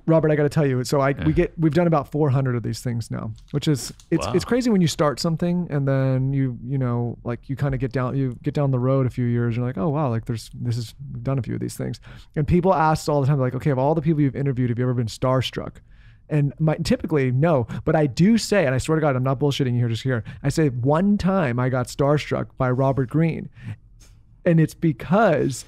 Robert, I got to tell you. So we've done about 400 of these things now, which is it's crazy when you start something and then you kind of get down the road a few years and you're like, oh wow, like we've done a few of these things, and people ask all the time, like, okay, of all the people you've interviewed, have you ever been starstruck? And typically no, but I do say, and I swear to God, I'm not bullshitting you here, I say one time I got starstruck by Robert Greene, and it's because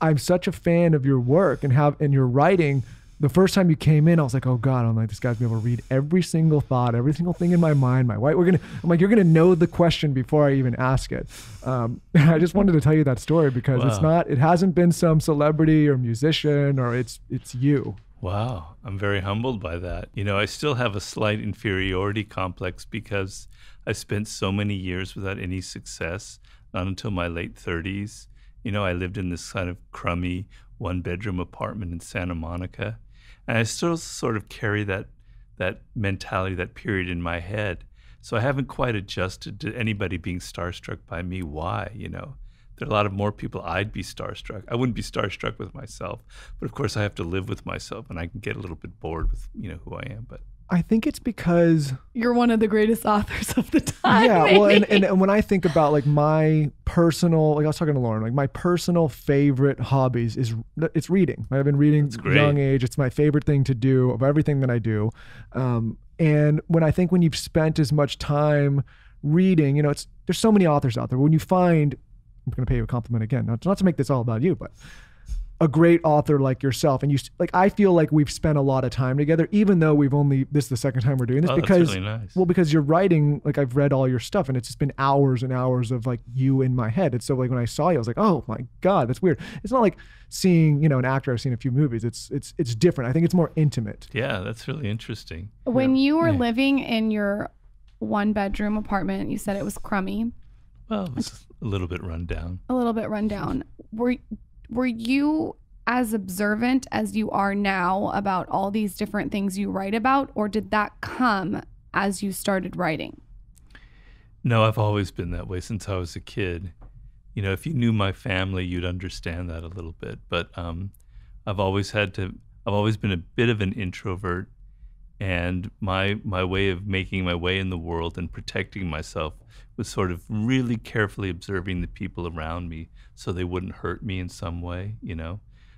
I'm such a fan of your work and your writing. The first time you came in, I was like, oh God, I'm like, this guy's gonna be able to read every single thought, every single thing in my mind, I'm like, you're gonna know the question before I even ask it. I just wanted to tell you that story because it hasn't been some celebrity or musician, or it's you. Wow, I'm very humbled by that. I still have a slight inferiority complex because I spent so many years without any success, not until my late 30s. I lived in this kind of crummy one-bedroom apartment in Santa Monica. And I still sort of carry that mentality, that period in my head. So I haven't quite adjusted to anybody being starstruck by me. Why? There are a lot of more people I'd be starstruck. I wouldn't be starstruck with myself. But of course I have to live with myself, and I can get a little bit bored with, who I am. But I think it's because you're one of the greatest authors of the time. Yeah, maybe. well, and when I think about like my personal, like I was talking to Lauren, like my personal favorite hobbies it's reading. I've been reading at a young age. It's my favorite thing to do of everything that I do. And when you've spent as much time reading, there's so many authors out there. When you find, I'm going to pay you a compliment again, not to make this all about you, but a great author like yourself, and I feel like we've spent a lot of time together, even though this is the second time we're doing this, because that's really nice. Well, because you're writing, like I've read all your stuff, and it's just been hours and hours of like you in my head. And so like when I saw you, I was like, oh my God, that's weird. It's not like seeing an actor I've seen a few movies. It's different. I think it's more intimate. Yeah, that's really interesting. When you were living in your 1-bedroom apartment, you said it was crummy. Well, it was a little bit run down. Were you as observant as you are now about all these different things you write about, or did that come as you started writing? No, I've always been that way since I was a kid. If you knew my family, you'd understand that a little bit. But I've always been a bit of an introvert, and my way of making my way in the world and protecting myself was sort of really carefully observing the people around me so they wouldn't hurt me in some way,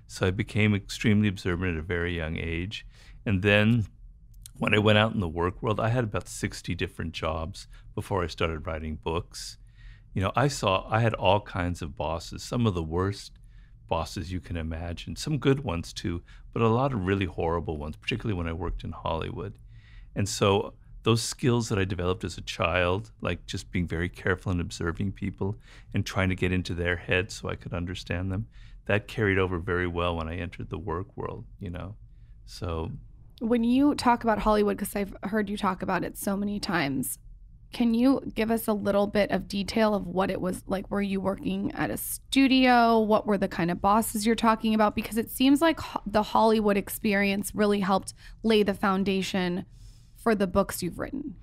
So I became extremely observant at a very young age. And then when I went out in the work world, I had about 60 different jobs before I started writing books. I had all kinds of bosses, some of the worst bosses you can imagine, some good ones too, but a lot of really horrible ones, particularly when I worked in Hollywood. And so those skills that I developed as a child, like just being very careful and observing people and trying to get into their heads so I could understand them, that carried over very well when I entered the work world, So when you talk about Hollywood, because I've heard you talk about it so many times, can you give us a little bit of detail of what it was like? Were you working at a studio? What were the kind of bosses you're talking about? Because it seems like the Hollywood experience really helped lay the foundation for the books you've written.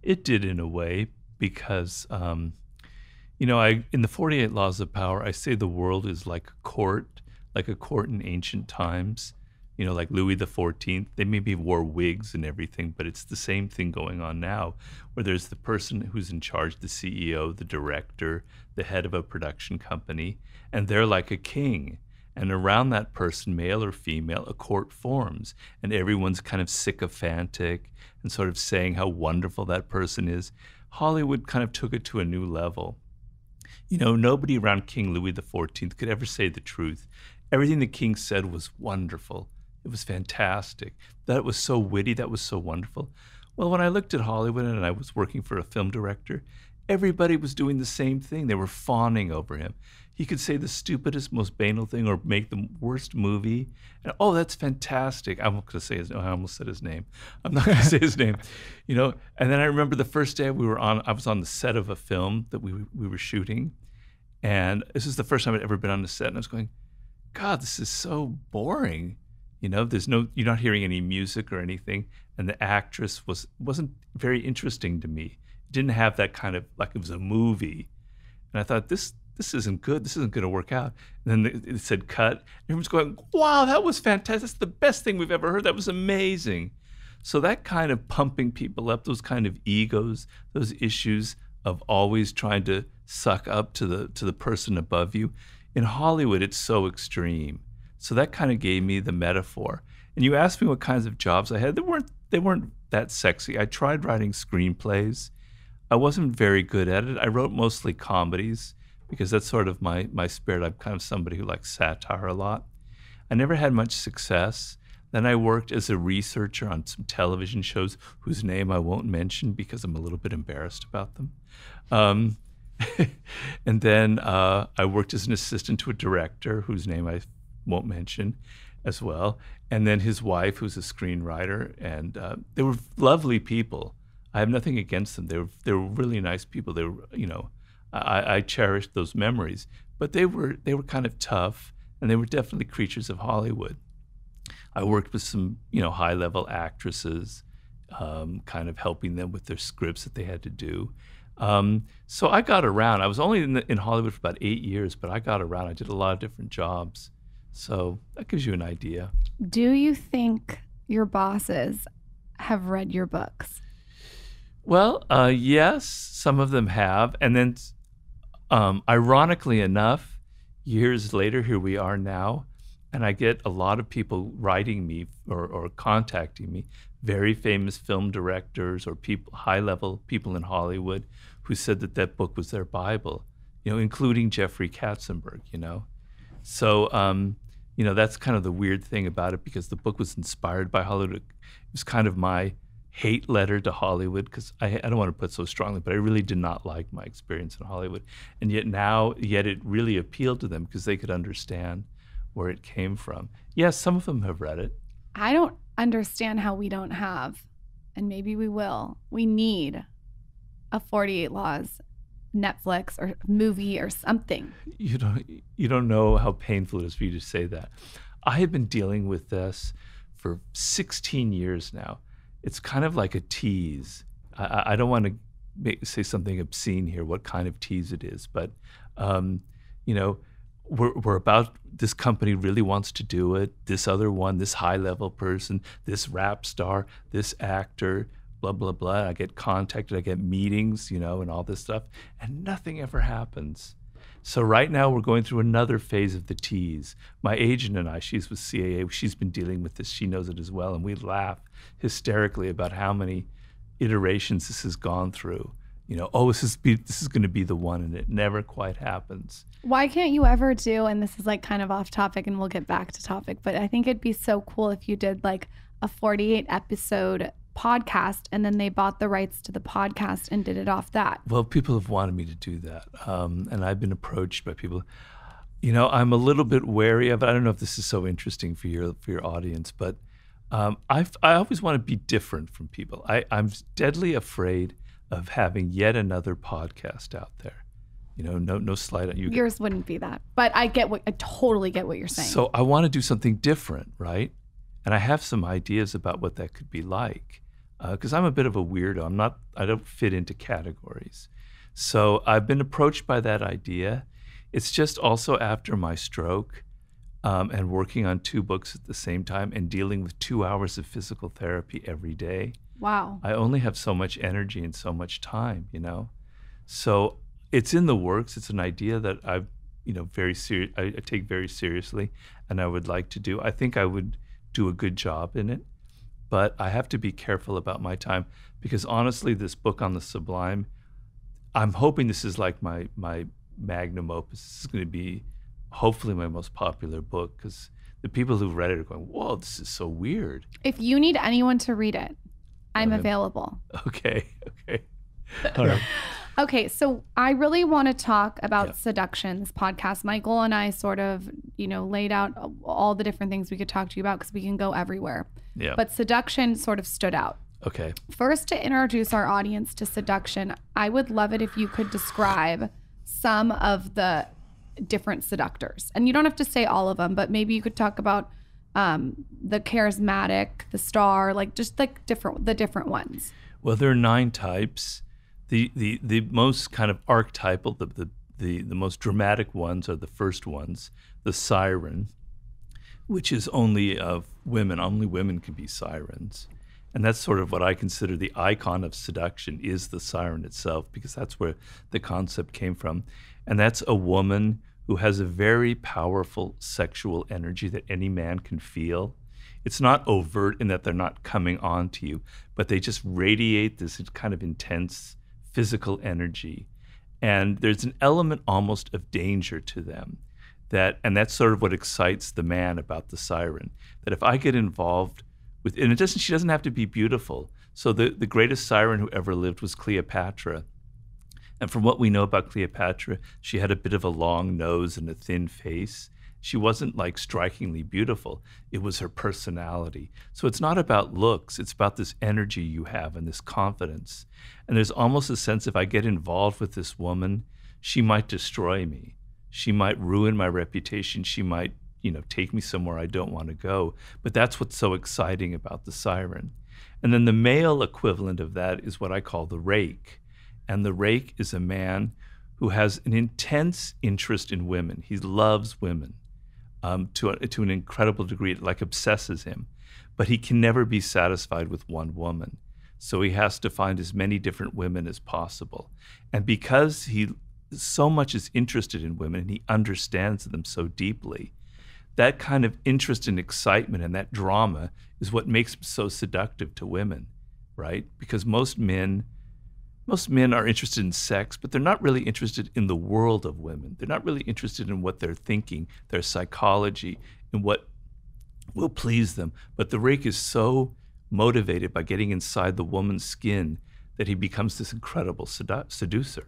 It did in a way, because, in the 48 Laws of Power, I say the world is like a court in ancient times. Like Louis XIV, they maybe wore wigs and everything, but it's the same thing going on now, where there's the person who's in charge, the CEO, the director, the head of a production company, and they're like a king. And around that person, male or female, a court forms, and everyone's kind of sycophantic and sort of saying how wonderful that person is. Hollywood kind of took it to a new level. Nobody around King Louis XIV could ever say the truth. Everything the king said was wonderful. It was fantastic. That was so witty. That was so wonderful. Well, when I looked at Hollywood and I was working for a film director, everybody was doing the same thing. They were fawning over him. He could say the stupidest, most banal thing or make the worst movie. And, oh, that's fantastic. I'm not going to say his name. I almost said his name. I'm not going to say his name. And then I remember the first day I was on the set of a film that we were shooting. And this is the first time I'd ever been on the set. And I was going, God, this is so boring. You're not hearing any music or anything. And the actress wasn't very interesting to me. It didn't have that kind of, like it was a movie. And I thought, this this isn't good. This isn't going to work out. And then it said cut. Everyone's going, wow, that was fantastic. That's the best thing we've ever heard. That was amazing. So that kind of pumping people up, those kind of egos, those issues of always trying to suck up to the person above you. In Hollywood, it's so extreme. So that kind of gave me the metaphor. And you asked me what kinds of jobs I had. They weren't that sexy. I tried writing screenplays. I wasn't very good at it. I wrote mostly comedies because that's sort of my spirit. I'm kind of somebody who likes satire a lot. I never had much success. Then I worked as a researcher on some television shows whose name I won't mention because I'm a little bit embarrassed about them. And then I worked as an assistant to a director whose name I won't mention as well. And then his wife, who's a screenwriter, and they were lovely people. I have nothing against them. They were really nice people. They were, I cherished those memories. But they were kind of tough, and they were definitely creatures of Hollywood. I worked with some, high-level actresses, kind of helping them with their scripts that they had to do. So I got around. I was only in Hollywood for about 8 years, but I got around. I did a lot of different jobs. So that gives you an idea. Do you think your bosses have read your books? Well, yes, some of them have. And then, ironically enough, years later, here we are now, and I get a lot of people writing me or contacting me, very famous film directors or people, high-level people in Hollywood who said that book was their Bible, including Jeffrey Katzenberg, So, that's kind of the weird thing about it because the book was inspired by Hollywood. It was kind of my hate letter to Hollywood because I don't want to put it so strongly, but I really did not like my experience in Hollywood. And yet it really appealed to them because they could understand where it came from. Yes, some of them have read it. I don't understand how we don't have, and maybe we will. We need a 48 Laws Netflix or movie or something. You don't know how painful it is for you to say that. I have been dealing with this for 16 years now. It's kind of like a tease. I don't want to say something obscene here, what kind of tease it is, but we're about, this company really wants to do it. This other one, this high-level person, this rap star, this actor, blah, blah, blah. I get contacted, I get meetings, and all this stuff, and nothing ever happens. So right now we're going through another phase of the tease. My agent and I, she's with CAA, she's been dealing with this, she knows it as well, and we laugh hysterically about how many iterations this has gone through. This is going to be the one, and it never quite happens. Why can't you ever do, and this is like kind of off topic and we'll get back to topic, but I think it'd be so cool if you did like a 48 episode podcast and then they bought the rights to the podcast and did it off that. Well, people have wanted me to do that. And I've been approached by people. I'm a little bit wary of it. I don't know if this is so interesting for your audience, but I always want to be different from people. I'm deadly afraid of having yet another podcast out there. No slight on you. Yours wouldn't be that, but I totally get what you're saying. So I want to do something different, right? And I have some ideas about what that could be like, because I'm a bit of a weirdo. I don't fit into categories. So I've been approached by that idea. It's just also after my stroke, and working on 2 books at the same time and dealing with 2 hours of physical therapy every day. Wow. I only have so much energy and so much time, So it's in the works. It's an idea that I take very seriously, and I would like to do. I think I would do a good job in it, but I have to be careful about my time because honestly, this book on the sublime, I'm hoping this is like my magnum opus. This is going to be hopefully my most popular book because the people who've read it are going, whoa, this is so weird. If you need anyone to read it, I'm available. Okay. All right. Okay, so I really want to talk about Seduction, this podcast. Michael and I sort of, laid out all the different things we could talk to you about because we can go everywhere. Yeah. But Seduction sort of stood out. Okay. First, to introduce our audience to Seduction, I would love it if you could describe some of the different seductors. And you don't have to say all of them, but maybe you could talk about the charismatic, the star, the different ones. Well, there are 9 types. The most kind of archetypal, the the most dramatic ones are the first ones, the siren, which is only of women. Only women can be sirens. And that's sort of what I consider the icon of seduction, is the siren itself, because that's where the concept came from. And that's a woman who has a very powerful sexual energy that any man can feel. It's not overt in that they're not coming on to you, but they just radiate this kind of intense physical energy. And there's an element almost of danger to them. And that's sort of what excites the man about the siren, that if I get involved with, and she doesn't have to be beautiful. So the greatest siren who ever lived was Cleopatra. And from what we know about Cleopatra, she had a bit of a long nose and a thin face. She wasn't like strikingly beautiful. It was her personality. So it's not about looks. It's about this energy you have and this confidence. And there's almost a sense, if I get involved with this woman, she might destroy me. She might ruin my reputation. She might, take me somewhere I don't want to go. But that's what's so exciting about the siren. And then the male equivalent of that is what I call the rake. And the rake is a man who has an intense interest in women. He loves women to an incredible degree. It like obsesses him. But he can never be satisfied with one woman. So he has to find as many different women as possible. And because he so much is interested in women and he understands them so deeply, that kind of interest and excitement and that drama is what makes him so seductive to women, right? Because most men are interested in sex, but they're not really interested in the world of women. They're not really interested in what they're thinking, their psychology, and what will please them. But the rake is so motivated by getting inside the woman's skin that he becomes this incredible seducer.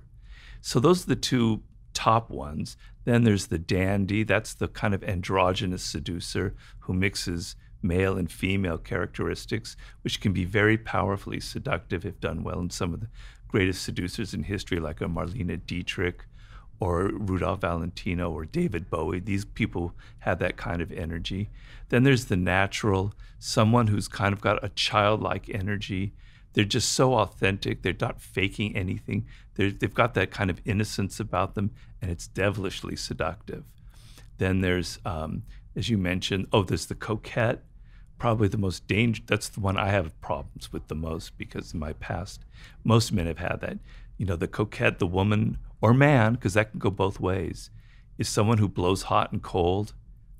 So those are the two top ones. Then there's the dandy. That's the kind of androgynous seducer who mixes male and female characteristics, which can be very powerfully seductive if done well. And some of the greatest seducers in history, like a Marlene Dietrich or Rudolph Valentino or David Bowie, these people have that kind of energy. Then there's the natural, someone who's kind of got a childlike energy. They're just so authentic. They're not faking anything. They've got that kind of innocence about them, and it's devilishly seductive. Then there's, as you mentioned, there's the coquette, probably the most dangerous. That's the one I have problems with the most, because in my past, most men have had that. The coquette, the woman or man, because that can go both ways, is someone who blows hot and cold,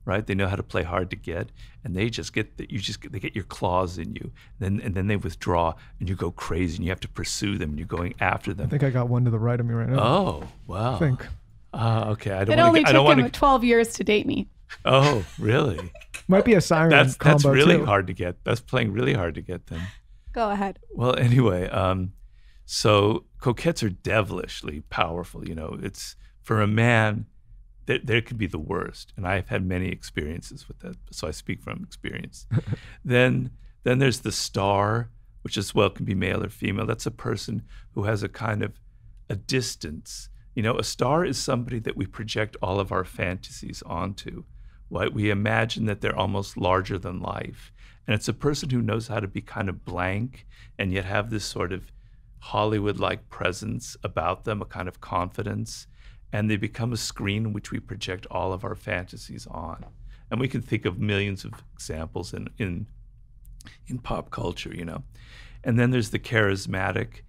right? They know how to play hard to get, and they get your claws in you, and then they withdraw, and you go crazy, and you have to pursue them, and you're going after them. I think I got one to the right of me right now. Oh, wow. I think. Okay. It only took him 12 years to date me. Oh, really? Might be a siren that's combo really too. hard to get. That's playing really hard to get then. Go ahead. Well, anyway, so coquettes are devilishly powerful. It's for a man, there could be the worst, and I've had many experiences with that, so I speak from experience. Then there's the star, which as well can be male or female. That's a person who has a kind of a distance. A star is somebody that we project all of our fantasies onto. Right? We imagine that they're almost larger than life. And it's a person who knows how to be kind of blank and yet have this sort of Hollywood-like presence about them, a kind of confidence. And they become a screen in which we project all of our fantasies on. And we can think of millions of examples in pop culture, And then there's the charismatic.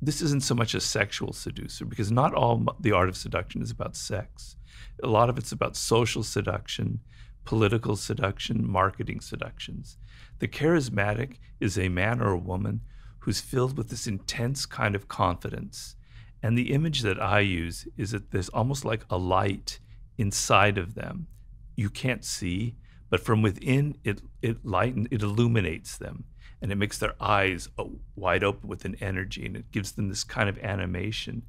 This isn't so much a sexual seducer, because not all the art of seduction is about sex. A lot of it's about social seduction, political seduction, marketing seductions. The charismatic is a man or a woman who's filled with this intense kind of confidence. And the image that I use is that there's almost like a light inside of them. You can't see, but from within, it illuminates them. And it makes their eyes wide open with an energy, and it gives them this kind of animation.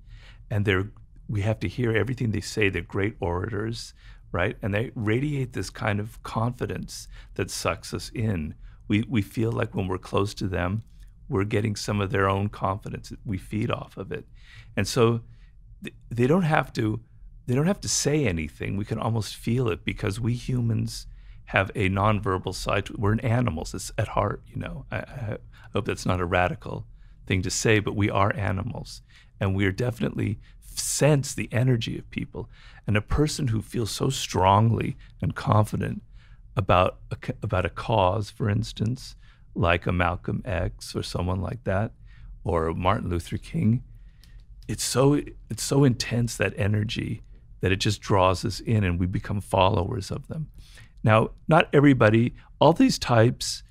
And we have to hear everything they say. They're great orators, right? And they radiate this kind of confidence that sucks us in. We feel like when we're close to them, we're getting some of their own confidence. We feed off of it. And so they don't have to say anything. We can almost feel it, because we humans have a nonverbal side to it. We're animals. It's at heart, I hope that's not a radical thing to say, but we are animals, and we're definitely sense the energy of people. And a person who feels so strongly and confident about a cause, for instance, like a Malcolm X or someone like that, or Martin Luther King, it's so intense, that energy, that it just draws us in and we become followers of them. Now, not everybody, all these types,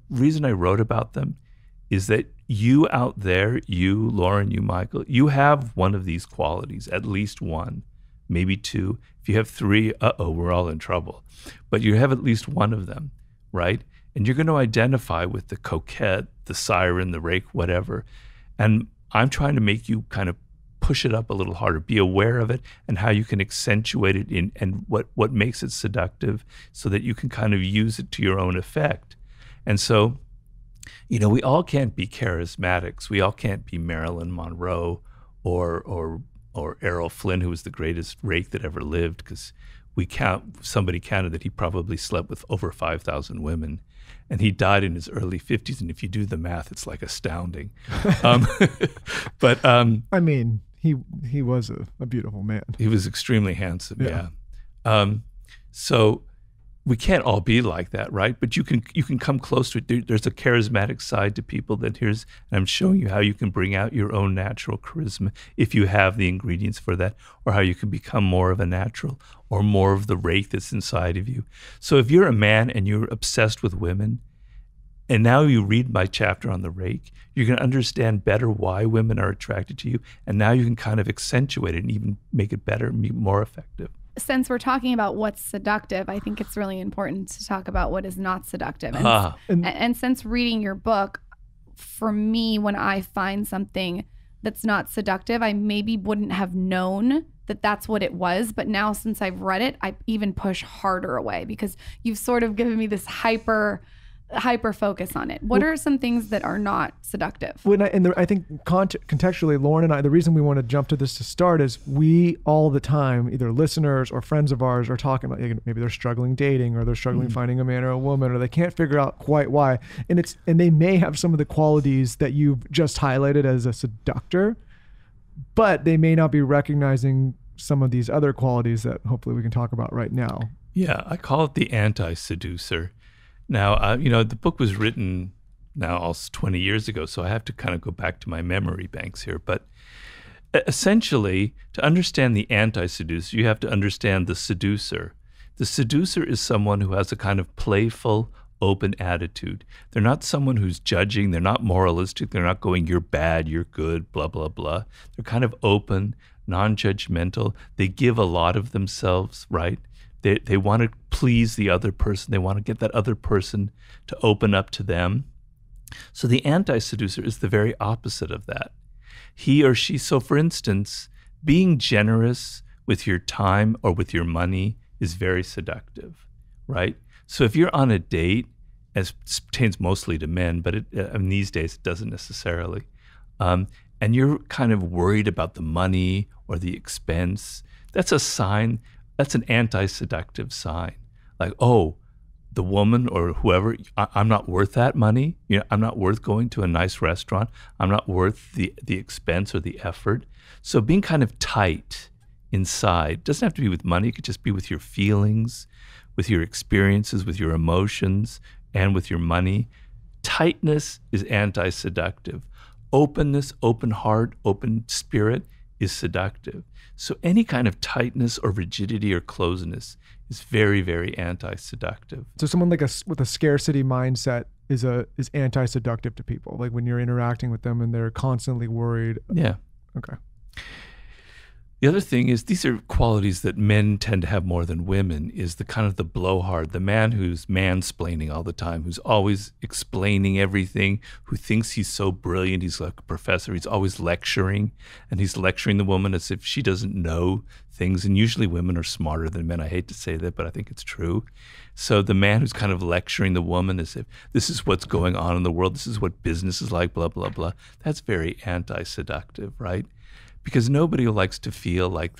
reason I wrote about them is that you out there, you, Lauren, you, Michael, you have one of these qualities, at least one, maybe two. If you have three, we're all in trouble. But you have at least one of them, right? And you're going to identify with the coquette, the siren, the rake, whatever. And I'm trying to make you kind of push it up a little harder, be aware of it and how you can accentuate it and what makes it seductive so that you can kind of use it to your own effect. And so, we all can't be charismatics. We all can't be Marilyn Monroe or Errol Flynn, who was the greatest rake that ever lived, because somebody counted that he probably slept with over 5,000 women. And he died in his early 50s. And if you do the math, it's like astounding. But I mean, he was a beautiful man. He was extremely handsome, yeah. So we can't all be like that, right? But you can come close to it. There's a charismatic side to people and I'm showing you how you can bring out your own natural charisma if you have the ingredients for that, or how you can become more of a natural or more of the rake that's inside of you. So if you're a man and you're obsessed with women, and now you read my chapter on the rake, you're going to understand better why women are attracted to you. And now you can kind of accentuate it and even make it better and be more effective. Since we're talking about what's seductive, I think it's really important to talk about what is not seductive. And since reading your book, for me, when I find something that's not seductive, I maybe wouldn't have known that that's what it was. But now since I've read it, I even push harder away because you've sort of given me this hyper focus on it. What are some things that are not seductive? I think contextually, Lauren and I, the reason we want to jump to this to start is we all the time, either listeners or friends of ours, are talking about maybe they're struggling dating or they're struggling finding a man or a woman, or they can't figure out quite why. And they may have some of the qualities that you've just highlighted as a seductor, but they may not be recognizing some of these other qualities that hopefully we can talk about right now. Yeah, I call it the AntiSeducer. Now, the book was written now almost 20 years ago, so I have to kind of go back to my memory banks here. But essentially, to understand the AntiSeducer, you have to understand the seducer. The seducer is someone who has a kind of playful, open attitude. They're not someone who's judging. They're not moralistic. They're not going, you're bad, you're good, blah, blah, blah. They're kind of open, non-judgmental. They give a lot of themselves, right? They want to please the other person. They want to get that other person to open up to them. So the AntiSeducer is the very opposite of that. He or she, so for instance, being generous with your time or with your money is very seductive, right? So if you're on a date, as pertains mostly to men, but these days it doesn't necessarily, and you're kind of worried about the money or the expense, that's a sign. That's an anti-seductive sign. Like, oh, the woman or whoever, I'm not worth that money. I'm not worth going to a nice restaurant. I'm not worth the expense or the effort. So being kind of tight inside doesn't have to be with money. It could just be with your feelings, with your experiences, with your emotions, and with your money. Tightness is anti-seductive. Openness, open heart, open spirit is seductive. So any kind of tightness or rigidity or closeness is very, very anti-seductive. So someone with a scarcity mindset is anti-seductive to people. Like when you're interacting with them and they're constantly worried. Yeah. Okay. The other thing is, these are qualities that men tend to have more than women, is the kind of the blowhard, the man who's mansplaining all the time, who's always explaining everything, who thinks he's so brilliant, he's like a professor, he's always lecturing, and he's lecturing the woman as if she doesn't know things. And usually women are smarter than men. I hate to say that, but I think it's true. So the man who's kind of lecturing the woman as if this is what's going on in the world, this is what business is like, blah, blah, blah, that's very anti-seductive, right? Because nobody likes to feel like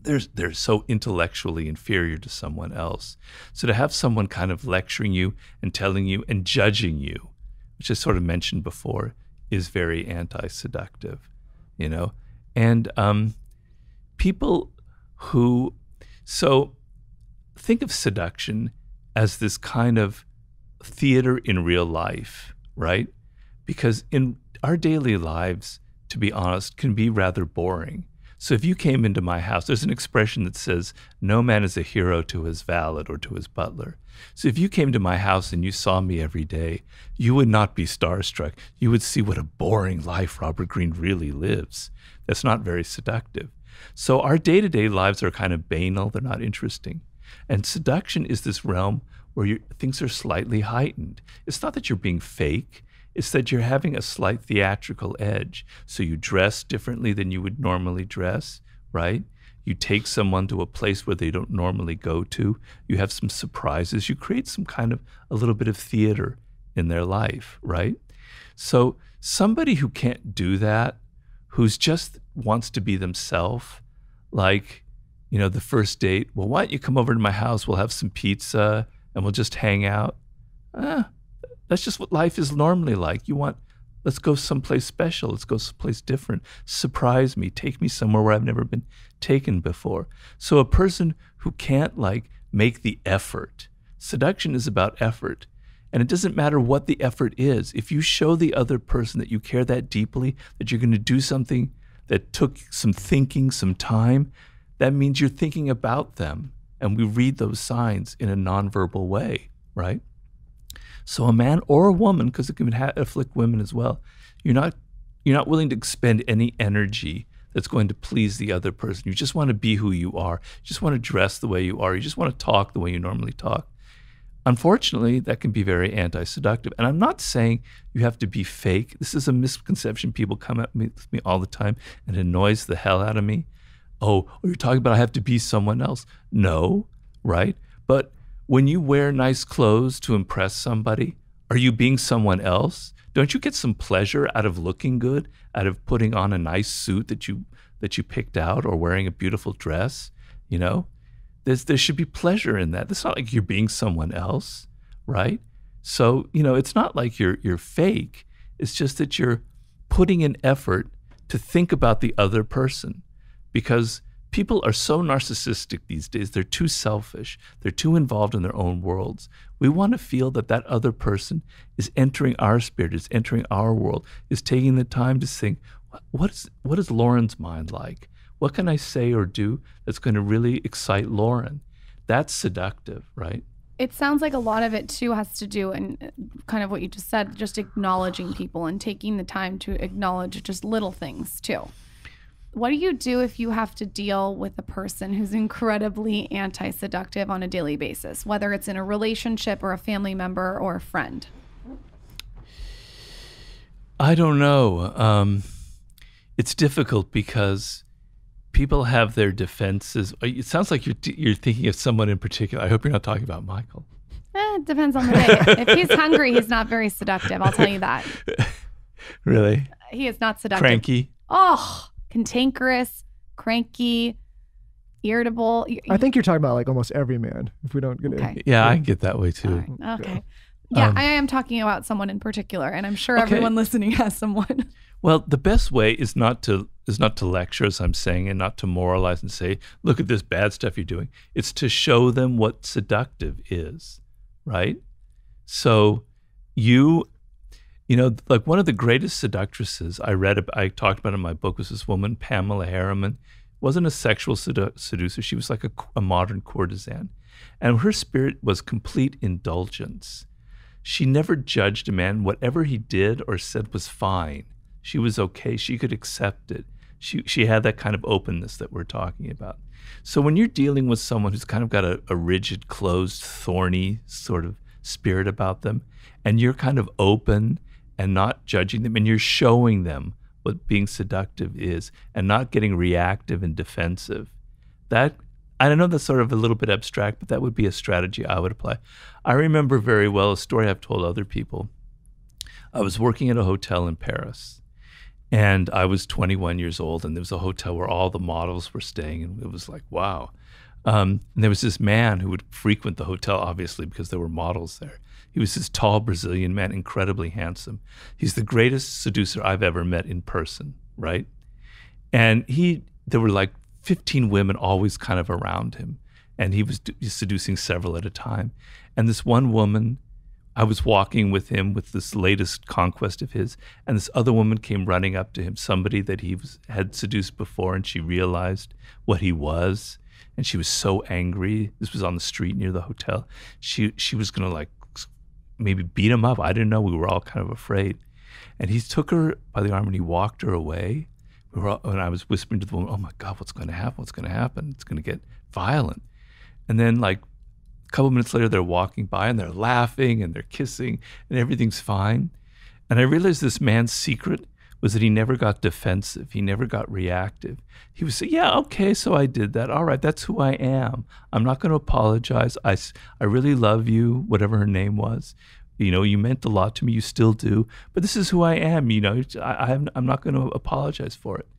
they're so intellectually inferior to someone else. So to have someone kind of lecturing you and telling you and judging you, which I sort of mentioned before, is very anti-seductive, And people who, so think of seduction as this kind of theater in real life, right? Because in our daily lives, to be honest, can be rather boring. So if you came into my house, there's an expression that says, no man is a hero to his valet or to his butler. So if you came to my house and you saw me every day, you would not be starstruck. You would see what a boring life Robert Greene really lives. That's not very seductive. So our day-to-day lives are kind of banal. They're not interesting. And seduction is this realm where things are slightly heightened. It's not that you're being fake. It's that you're having a slight theatrical edge. So you dress differently than you would normally dress, right? You take someone to a place where they don't normally go to. You have some surprises. You create some kind of a little bit of theater in their life, right? So somebody who can't do that, who's just wants to be themselves, like, you know, the first date, well, why don't you come over to my house? We'll have some pizza and we'll just hang out. That's just what life is normally like. Let's go someplace special. Let's go someplace different. Surprise me. Take me somewhere where I've never been taken before. So a person who can't make the effort. Seduction is about effort. And it doesn't matter what the effort is. If you show the other person that you care that deeply, that you're going to do something that took some thinking, some time, that means you're thinking about them. And we read those signs in a nonverbal way, right? So a man or a woman, because it can afflict women as well, you're not willing to expend any energy that's going to please the other person. You just want to be who you are. You just want to dress the way you are. You just want to talk the way you normally talk. Unfortunately, that can be very anti-seductive. And I'm not saying you have to be fake. This is a misconception. People come at me all the time and it annoys the hell out of me. Oh, you're talking about I have to be someone else. No, right? But when you wear nice clothes to impress somebody, are you being someone else? Don't you get some pleasure out of looking good, out of putting on a nice suit that you picked out, or wearing a beautiful dress? You know, there should be pleasure in that. It's not like you're being someone else, right? So, you know, it's not like you're fake. It's just that you're putting in effort to think about the other person, because people are so narcissistic these days. They're too selfish. They're too involved in their own worlds. We want to feel that that other person is entering our spirit, is entering our world, is taking the time to think, what is Lauren's mind like? What can I say or do that's going to really excite Lauren? That's seductive, right? It sounds like a lot of it too has to do, and kind of what you just said, just acknowledging people and taking the time to acknowledge just little things too. What do you do if you have to deal with a person who's incredibly anti-seductive on a daily basis, whether it's in a relationship or a family member or a friend? I don't know. It's difficult because people have their defenses. It sounds like you're thinking of someone in particular. I hope you're not talking about Michael. It depends on the day. If he's hungry, he's not very seductive. I'll tell you that. Really? He is not seductive. Cranky? Oh, cantankerous, cranky, irritable. I think you're talking about like almost every man. If we don't get it. Yeah, I get that way too. Right. Okay. Yeah, I am talking about someone in particular, and I'm sure everyone listening has someone. Well, the best way is not to lecture, as I'm saying, and not to moralize and say, look at this bad stuff you're doing. It's to show them what seductive is, right? So you know, like one of the greatest seductresses I talked about in my book was this woman, Pamela Harriman. Wasn't a sexual seducer. She was like a modern courtesan. And her spirit was complete indulgence. She never judged a man. Whatever he did or said was fine. She was okay. She could accept it. She had that kind of openness that we're talking about. So when you're dealing with someone who's kind of got a rigid, closed, thorny sort of spirit about them, and you're kind of open and not judging them, and you're showing them what being seductive is and not getting reactive and defensive, that, I don't know, that's sort of a little bit abstract, but that would be a strategy I would apply. I remember very well a story I've told other people. I was working at a hotel in Paris, and I was 21 years old, and there was a hotel where all the models were staying, and it was like, wow. And there was this man who would frequent the hotel, obviously, because there were models there. He was this tall Brazilian man, incredibly handsome. He's the greatest seducer I've ever met in person, right? And there were like 15 women always kind of around him. And he was seducing several at a time. And this one woman, I was walking with him with this latest conquest of his, and this other woman came running up to him, somebody that he had seduced before, and she realized what he was, and she was so angry. This was on the street near the hotel. She was gonna like maybe beat him up. I didn't know. We were all kind of afraid. And he took her by the arm and he walked her away. And I was whispering to the woman, "Oh my God, what's going to happen? What's going to happen? It's going to get violent." And then like a couple minutes later, they're walking by and they're laughing and they're kissing and everything's fine. And I realized this man's secret was that he never got defensive. He never got reactive. He would say, "Yeah, okay, so I did that. All right, that's who I am. I'm not going to apologize. I really love you," whatever her name was. You know, you meant a lot to me. You still do. But this is who I am. You know, I'm not going to apologize for it.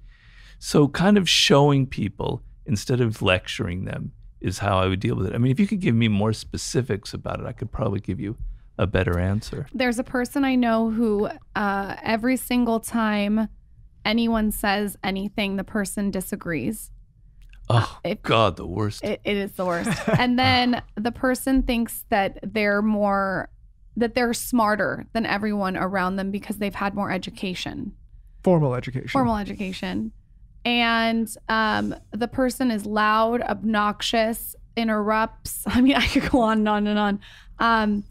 So kind of showing people instead of lecturing them is how I would deal with it. I mean, if you could give me more specifics about it, I could probably give you a better answer. There's a person I know who every single time anyone says anything, the person disagrees. Oh, God, the worst. It is the worst. And then the person thinks that they're smarter than everyone around them because they've had more education. Formal education. And the person is loud, obnoxious, interrupts. I mean, I could go on and on and on.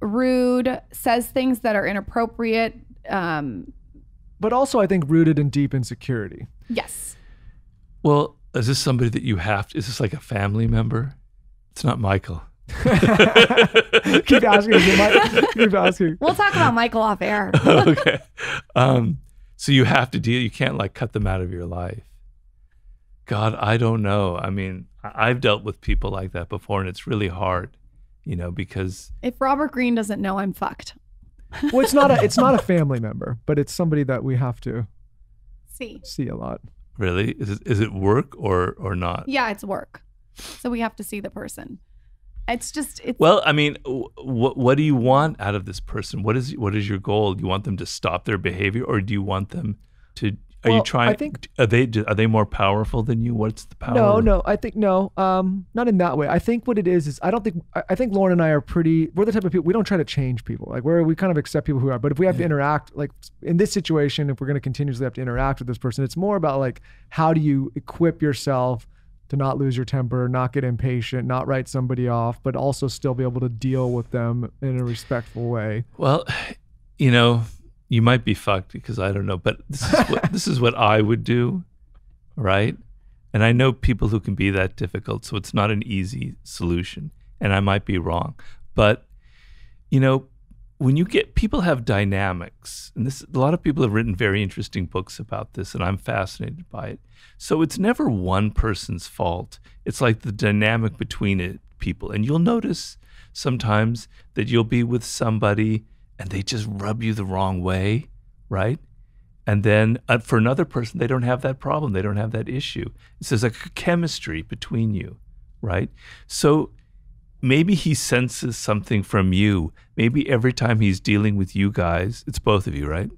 Rude, says things that are inappropriate. But also, I think, rooted in deep insecurity. Yes. Well, is this somebody that you have to, is this like a family member? It's not Michael. Keep asking. Keep asking. We'll talk about Michael off air. Okay. So you have to deal, you can't like cut them out of your life. God, I don't know. I mean, I've dealt with people like that before, and it's really hard, you know, because if Robert Greene doesn't know, I'm fucked. Well, it's not a family member, but it's somebody that we have to see a lot. Really? Is it work or not? Yeah, it's work. So we have to see the person. It's well, I mean, what do you want out of this person? What is your goal? Do you want them to stop their behavior, or do you want them to? You trying? I think are they more powerful than you? What's the power? No. I think no. Not in that way. I think what it is I think Lauren and I are we're the type of people, we don't try to change people. Like we kind of accept people who are. But if we have to interact, like in this situation, if we're going to continuously have to interact with this person, it's more about like how do you equip yourself to not lose your temper, not get impatient, not write somebody off, but also still be able to deal with them in a respectful way. Well, you know, you might be fucked because I don't know, but this is what I would do, right? And I know people who can be that difficult, so it's not an easy solution, and I might be wrong. But, you know, when you get, people have dynamics, and a lot of people have written very interesting books about this, and I'm fascinated by it. So it's never one person's fault. It's like the dynamic between people. And you'll notice sometimes that you'll be with somebody and they just rub you the wrong way, right? And then for another person, they don't have that problem. They don't have that issue. It's there's like a chemistry between you, right? So maybe he senses something from you. Maybe every time he's dealing with you guys, it's both of you, right?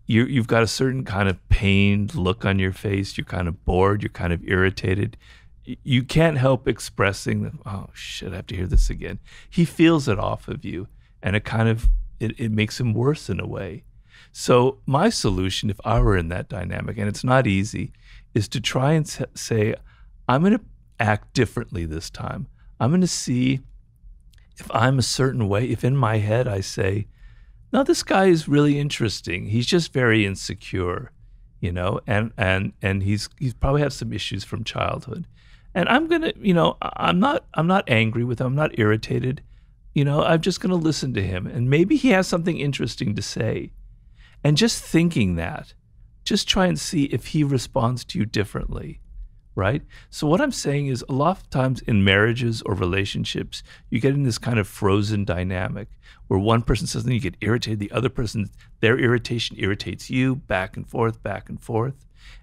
You've got a certain kind of pained look on your face. You're kind of bored. You're kind of irritated. You can't help expressing that, oh, shit, I have to hear this again. He feels it off of you, and it makes him worse in a way. So my solution, if I were in that dynamic, and it's not easy, is to try and say, I'm going to act differently this time. I'm going to see if I'm a certain way, if in my head I say, no, this guy is really interesting. He's just very insecure, you know, and he's probably had some issues from childhood. And I'm going to, you know, I'm not angry with him. I'm not irritated. You know, I'm just going to listen to him. And maybe he has something interesting to say. And just thinking that, just try and see if he responds to you differently. Right? So what I'm saying is a lot of times in marriages or relationships, you get in this kind of frozen dynamic where one person says something, you get irritated, the other person, their irritation irritates you, back and forth,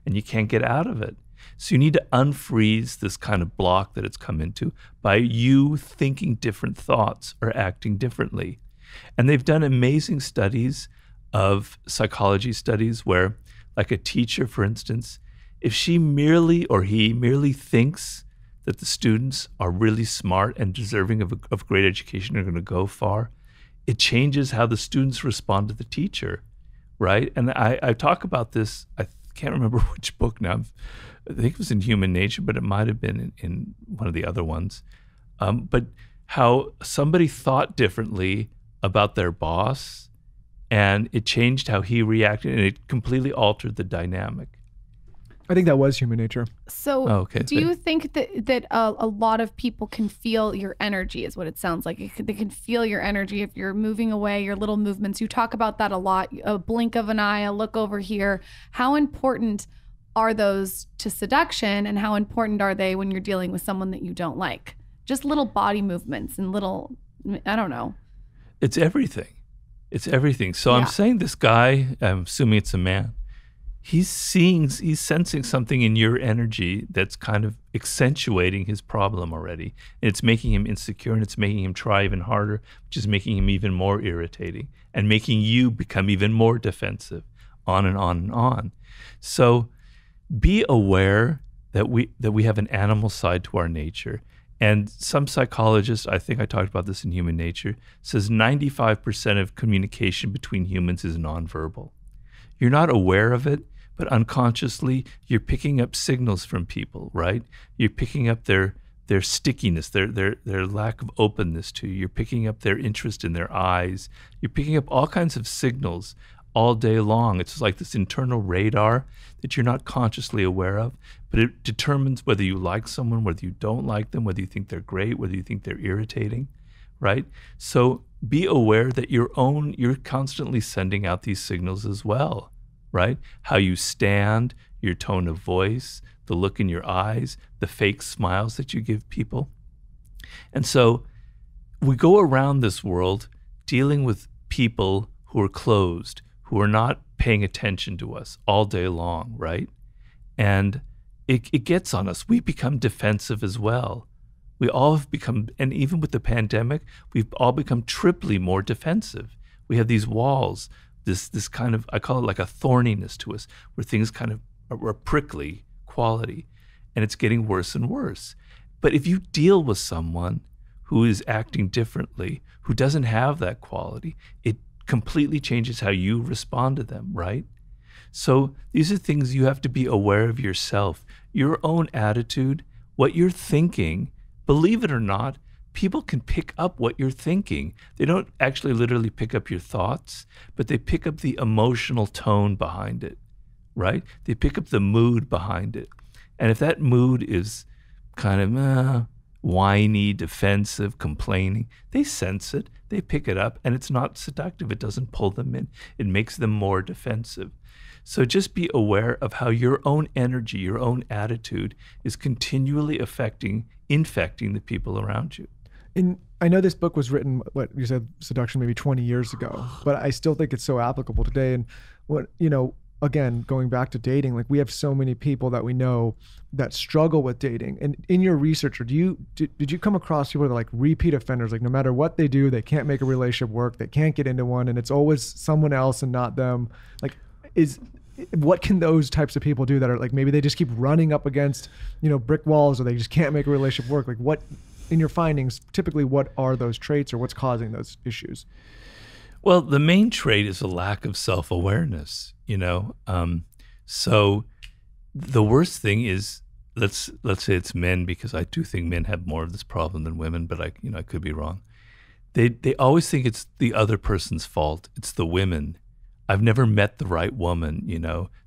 and you can't get out of it. So you need to unfreeze this kind of block that it's come into by you thinking different thoughts or acting differently. And they've done amazing studies of psychology studies where like a teacher, for instance, if she merely or he merely thinks that the students are really smart and deserving of great education, are going to go far, it changes how the students respond to the teacher, right? And I talk about this, I can't remember which book now, I think it was in Human Nature, but it might have been in one of the other ones. But how somebody thought differently about their boss, and it changed how he reacted, and it completely altered the dynamic. I think that was Human Nature. So do you think that a lot of people can feel your energy is what it sounds like? They can feel your energy if you're moving away, your little movements. You talk about that a lot, a blink of an eye, a look over here. How important are those to seduction, and how important are they when you're dealing with someone that you don't like? Just little body movements and little, I don't know. It's everything. It's everything. So I'm saying this guy, I'm assuming it's a man, he's sensing something in your energy that's kind of accentuating his problem already. And it's making him insecure, and it's making him try even harder, which is making him even more irritating and making you become even more defensive, on and on and on. So be aware that we have an animal side to our nature. And some psychologists, I think I talked about this in Human Nature, says 95% of communication between humans is nonverbal. You're not aware of it, but unconsciously you're picking up signals from people, right? You're picking up their stickiness, their lack of openness to you. You're picking up their interest in their eyes. You're picking up all kinds of signals all day long. It's like this internal radar that you're not consciously aware of, but it determines whether you like someone, whether you don't like them, whether you think they're great, whether you think they're irritating, right? So be aware that you're constantly sending out these signals as well, right? How you stand, your tone of voice, the look in your eyes, the fake smiles that you give people. And so we go around this world dealing with people who are closed, who are not paying attention to us all day long, right? And it gets on us. We become defensive as well. We all have become, and even with the pandemic, we've all become triply more defensive. We have these walls, this kind of, I call it like a thorniness to us, where things kind of are a prickly quality, and it's getting worse and worse. But if you deal with someone who is acting differently, who doesn't have that quality, it completely changes how you respond to them, right? So these are things you have to be aware of yourself, your own attitude, what you're thinking. Believe it or not, people can pick up what you're thinking. They don't actually literally pick up your thoughts, but they pick up the emotional tone behind it, right? They pick up the mood behind it. And if that mood is kind of whiny, defensive, complaining, they sense it, they pick it up, and it's not seductive. It doesn't pull them in. It makes them more defensive. So just be aware of how your own energy, your own attitude is continually infecting the people around you. And I know this book was written, what you said, Seduction, maybe 20 years ago, but I still think it's so applicable today. And what, again, going back to dating, like we have so many people that we know that struggle with dating. And in your research, did you come across people that are like repeat offenders? Like no matter what they do, they can't make a relationship work. They can't get into one, and it's always someone else and not them. Like, what can those types of people do that are like, maybe they just keep running up against, brick walls, or they just can't make a relationship work? Like what, in your findings, typically what are those traits, or what's causing those issues? Well, the main trait is a lack of self-awareness, So the worst thing is, let's say it's men, because I do think men have more of this problem than women, but I could be wrong. They always think it's the other person's fault. It's the women. I've never met the right woman,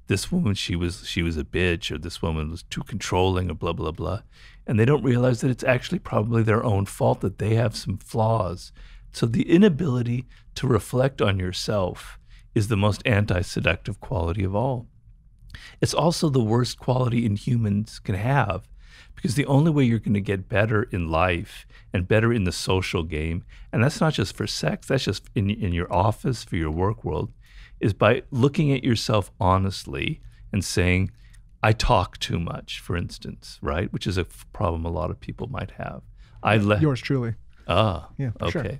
This woman, she was a bitch, or this woman was too controlling, or blah, blah, blah. And they don't realize that it's actually probably their own fault, that they have some flaws. So the inability to reflect on yourself is the most anti-seductive quality of all. It's also the worst quality humans can have, because the only way you're going to get better in life and better in the social game, and that's not just for sex, that's just in your office, for your work world, is by looking at yourself honestly and saying, I talk too much, for instance, right? Which is a problem a lot of people might have. Yours truly. Ah, yeah, for okay. Sure. Okay.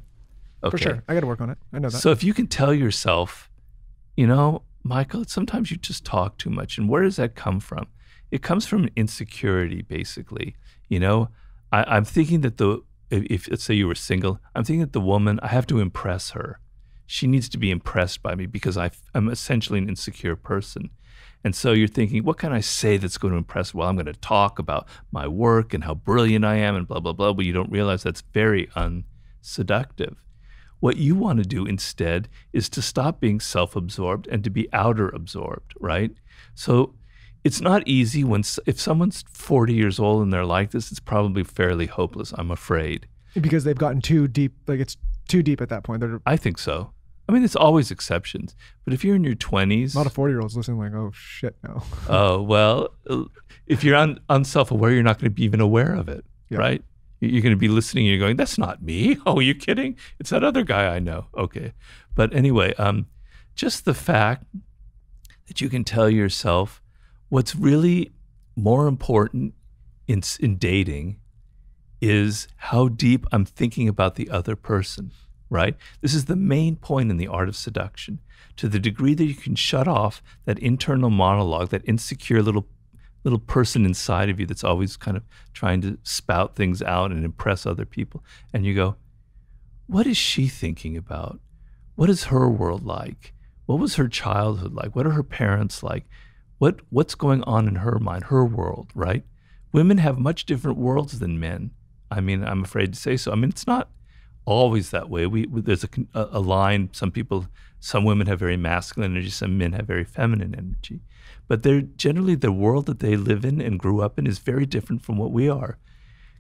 For sure. I got to work on it. I know that. So if you can tell yourself, Michael, sometimes you just talk too much. And where does that come from? It comes from insecurity, basically. You know, I'm thinking that if let's say you were single, I'm thinking that the woman, I have to impress her. She needs to be impressed by me because I'm essentially an insecure person. And so you're thinking, what can I say that's going to impress her? Well, I'm going to talk about my work and how brilliant I am and blah, blah, blah. But you don't realize that's very unseductive. What you want to do instead is to stop being self-absorbed and to be outer-absorbed, right? So it's not easy if someone's 40 years old and they're like this, it's probably fairly hopeless, I'm afraid. Because they've gotten too deep, like it's too deep at that point. I think so. I mean, there's always exceptions. But if you're in your 20s... A lot of 40-year-olds listening like, oh, shit, no. Oh, well, if you're unself-aware, you're not going to be even aware of it, right? You're going to be listening and you're going, that's not me. Oh, are you kidding? It's that other guy I know. Okay. But anyway, just the fact that you can tell yourself what's really more important in dating is how deep I'm thinking about the other person, right? This is the main point in the art of seduction. To the degree that you can shut off that internal monologue, that insecure little person inside of you that's always kind of trying to spout things out and impress other people. And you go, what is she thinking about? What is her world like? What was her childhood like? What are her parents like? What's going on in her mind, her world, right? Women have much different worlds than men. I mean, I'm afraid to say so. I mean, it's not always that way. There's a line. Some women have very masculine energy. Some men have very feminine energy. But generally the world that they live in and grew up in is very different from what we are.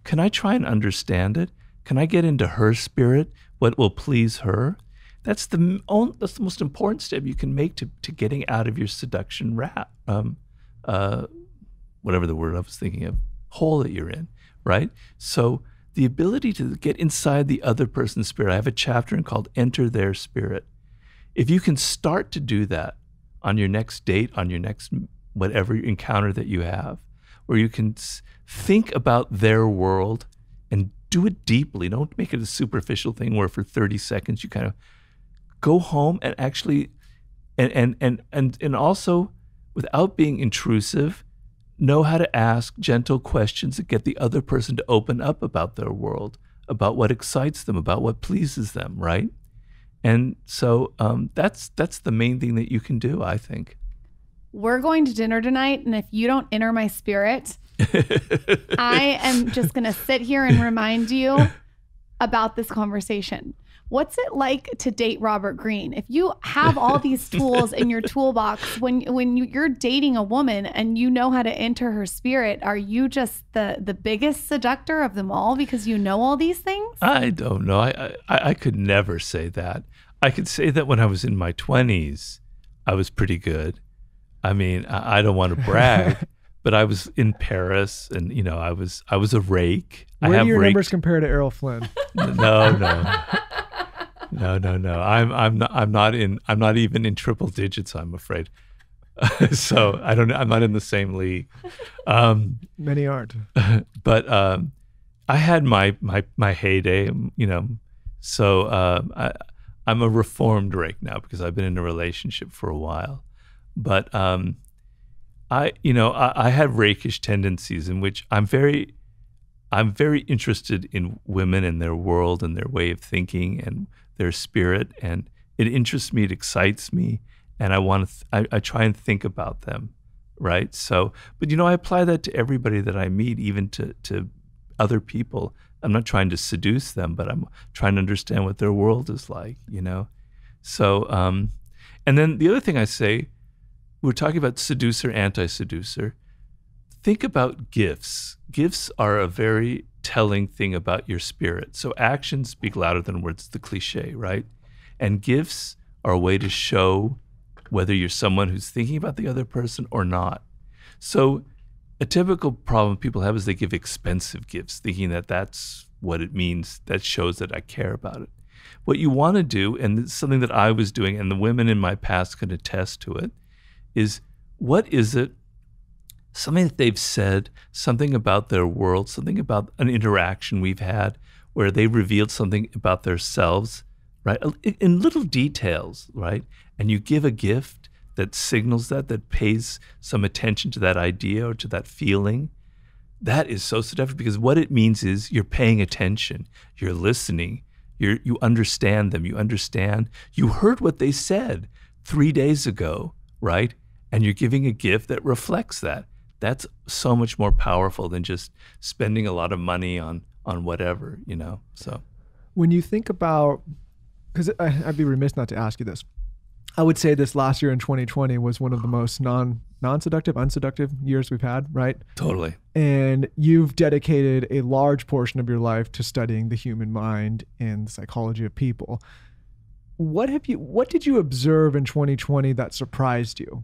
Can I try and understand it? Can I get into her spirit? What will please her? That's the most important step you can make to getting out of your seduction whatever the word I was thinking of, hole that you're in, right? So the ability to get inside the other person's spirit. I have a chapter called Enter Their Spirit. If you can start to do that on your next date, on your next whatever encounter that you have, where you can think about their world and do it deeply. Don't make it a superficial thing where for 30 seconds you kind of go home and actually, and also without being intrusive, know how to ask gentle questions that get the other person to open up about their world, about what excites them, about what pleases them, right? And so that's the main thing that you can do, I think. We're going to dinner tonight, and if you don't enter my spirit, I am just going to sit here and remind you about this conversation. What's it like to date Robert Greene? If you have all these tools in your toolbox, when you're dating a woman and you know how to enter her spirit, are you just the biggest seductor of them all because you know all these things? I don't know. I could never say that. I could say that when I was in my 20s, I was pretty good. I mean, I don't want to brag, but I was in Paris, and I was a rake. Where do your numbers compare to Errol Flynn? No. I'm not even in triple digits, I'm afraid. So I'm not in the same league. Many aren't. But I had my heyday, So I'm a reformed rake now because I've been in a relationship for a while. But I have rakish tendencies in which I'm very interested in women and their world and their way of thinking and their spirit, and it interests me, it excites me, and I try and think about them, right? So, but I apply that to everybody that I meet, even to other people. I'm not trying to seduce them, but I'm trying to understand what their world is like, So, and then the other thing I say, we're talking about seducer, anti-seducer. Think about gifts. Gifts are a very telling thing about your spirit. So actions speak louder than words, the cliche, right? And gifts are a way to show whether you're someone who's thinking about the other person or not. So a typical problem people have is they give expensive gifts, thinking that that's what it means, that shows that I care about it. What you want to do, and it's something that I was doing, and the women in my past can attest to it, is what is it, something that they've said, something about their world, something about an interaction we've had where they revealed something about themselves, right? In little details, right? And you give a gift that signals that pays some attention to that idea or to that feeling, that is so seductive, because what it means is you're paying attention, you're listening, you understand them, you heard what they said 3 days ago, right? And you're giving a gift that reflects that. That's so much more powerful than just spending a lot of money on whatever, so. When you think about, because I'd be remiss not to ask you this. I would say this last year in 2020 was one of the most non-seductive, unseductive years we've had, right? Totally. And you've dedicated a large portion of your life to studying the human mind and the psychology of people. What did you observe in 2020 that surprised you,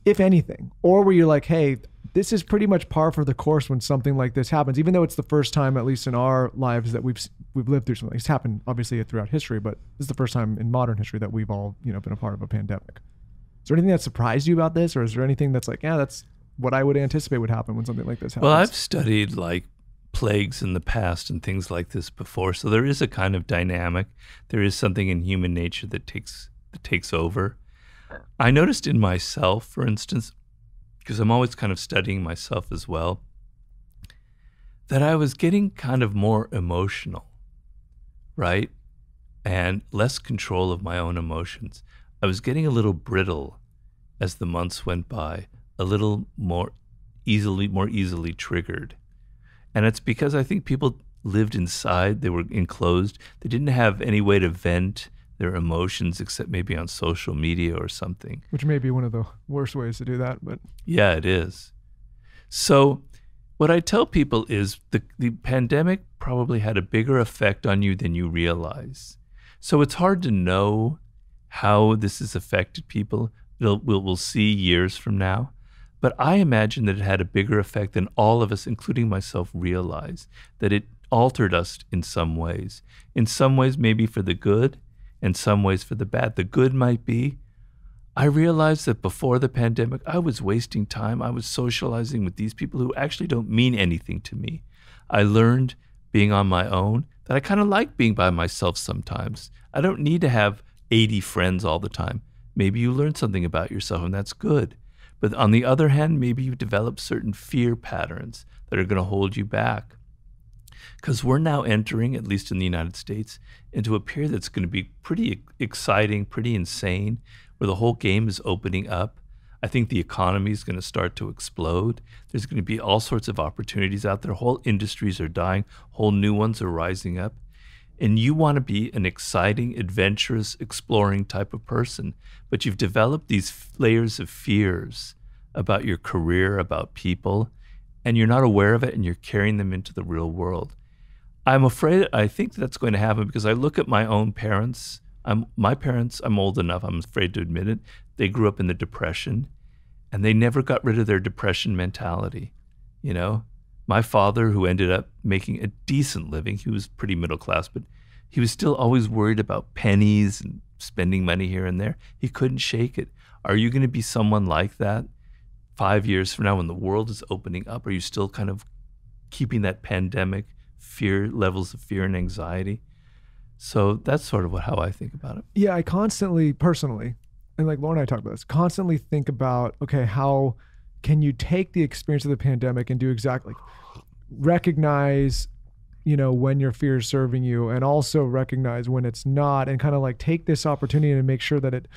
if anything? Or were you like, hey, this is pretty much par for the course when something like this happens, even though it's the first time, at least in our lives, that we've lived through something. It's happened obviously throughout history, but this is the first time in modern history that we've all, been a part of a pandemic. Is there anything that surprised you about this, or is there anything that's like, yeah, that's what I would anticipate would happen when something like this happens? Well, I've studied like plagues in the past and things like this before, so there is a kind of dynamic. There is something in human nature that takes over. I noticed in myself, for instance, because I'm always kind of studying myself as well, that I was getting kind of more emotional, right? And less control of my own emotions. I was getting a little brittle as the months went by, a little more easily triggered. And it's because I think people lived inside, they were enclosed, they didn't have any way to vent their emotions except maybe on social media or something. Which may be one of the worst ways to do that, but. Yeah, it is. So what I tell people is the pandemic probably had a bigger effect on you than you realize. So it's hard to know how this has affected people. We'll see years from now. But I imagine that it had a bigger effect than all of us, including myself, realize, that it altered us in some ways. In some ways, maybe for the good, in some ways for the bad. The good might be, I realized that before the pandemic, I was wasting time. I was socializing with these people who actually don't mean anything to me. I learned, being on my own, that I kind of like being by myself sometimes. I don't need to have 80 friends all the time. Maybe you learn something about yourself, and that's good. But on the other hand, maybe you develop certain fear patterns that are going to hold you back. Because we're now entering, at least in the United States, into a period that's going to be pretty exciting, pretty insane, where the whole game is opening up. I think the economy is going to start to explode. There's going to be all sorts of opportunities out there. Whole industries are dying. Whole new ones are rising up. And you want to be an exciting, adventurous, exploring type of person. But you've developed these layers of fears about your career, about people, and you're not aware of it, and you're carrying them into the real world. I think that's going to happen because I look at my own parents. I'm old enough, I'm afraid to admit it. They grew up in the Depression, and they never got rid of their Depression mentality. My father, who ended up making a decent living, he was pretty middle class, but he was still always worried about pennies and spending money here and there. He couldn't shake it. Are you going to be someone like that 5 years from now when the world is opening up? Are you still kind of keeping that pandemic levels of fear and anxiety? So that's sort of how I think about it. Yeah, I constantly, personally, and like Laura and I talk about this, constantly think about, okay, how can you take the experience of the pandemic and do exactly, recognize, when your fear is serving you, and also recognize when it's not, and kind of like take this opportunity and make sure that it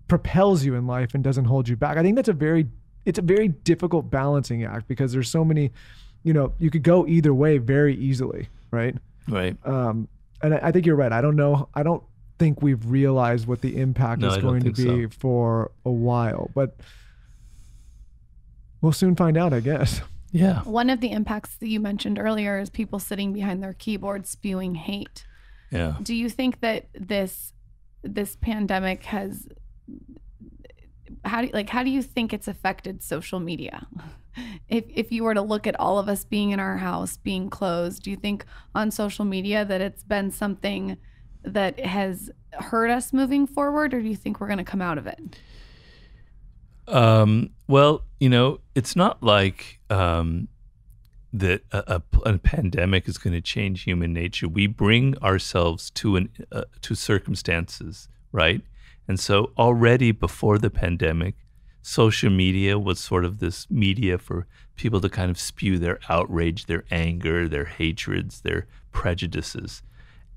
propels you in life and doesn't hold you back. I think it's a very difficult balancing act because there's so many, you could go either way very easily, right? Right. And I think you're right. I don't think we've realized what the impact is going to be for a while, but we'll soon find out, I guess. Yeah. One of the impacts that you mentioned earlier is people sitting behind their keyboard spewing hate. Yeah. Do you think that this pandemic has, how do you think it's affected social media? If you were to look at all of us being in our house, being closed, do you think on social media that it's been something that has hurt us moving forward, or do you think we're going to come out of it? Well, it's not like that a pandemic is going to change human nature. We bring ourselves to circumstances, right? And so already before the pandemic, social media was sort of this media for people to kind of spew their outrage, their anger, their hatreds, their prejudices.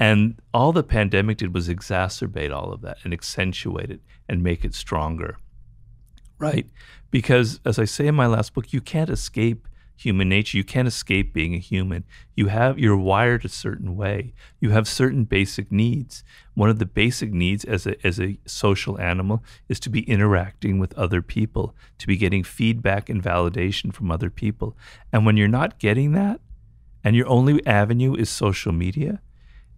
And all the pandemic did was exacerbate all of that and accentuate it and make it stronger, right? Because as I say in my last book, you can't escape human nature. You can't escape being a human. You're wired a certain way. You have certain basic needs. One of the basic needs as a social animal is to be interacting with other people, to be getting feedback and validation from other people. And when you're not getting that, and your only avenue is social media,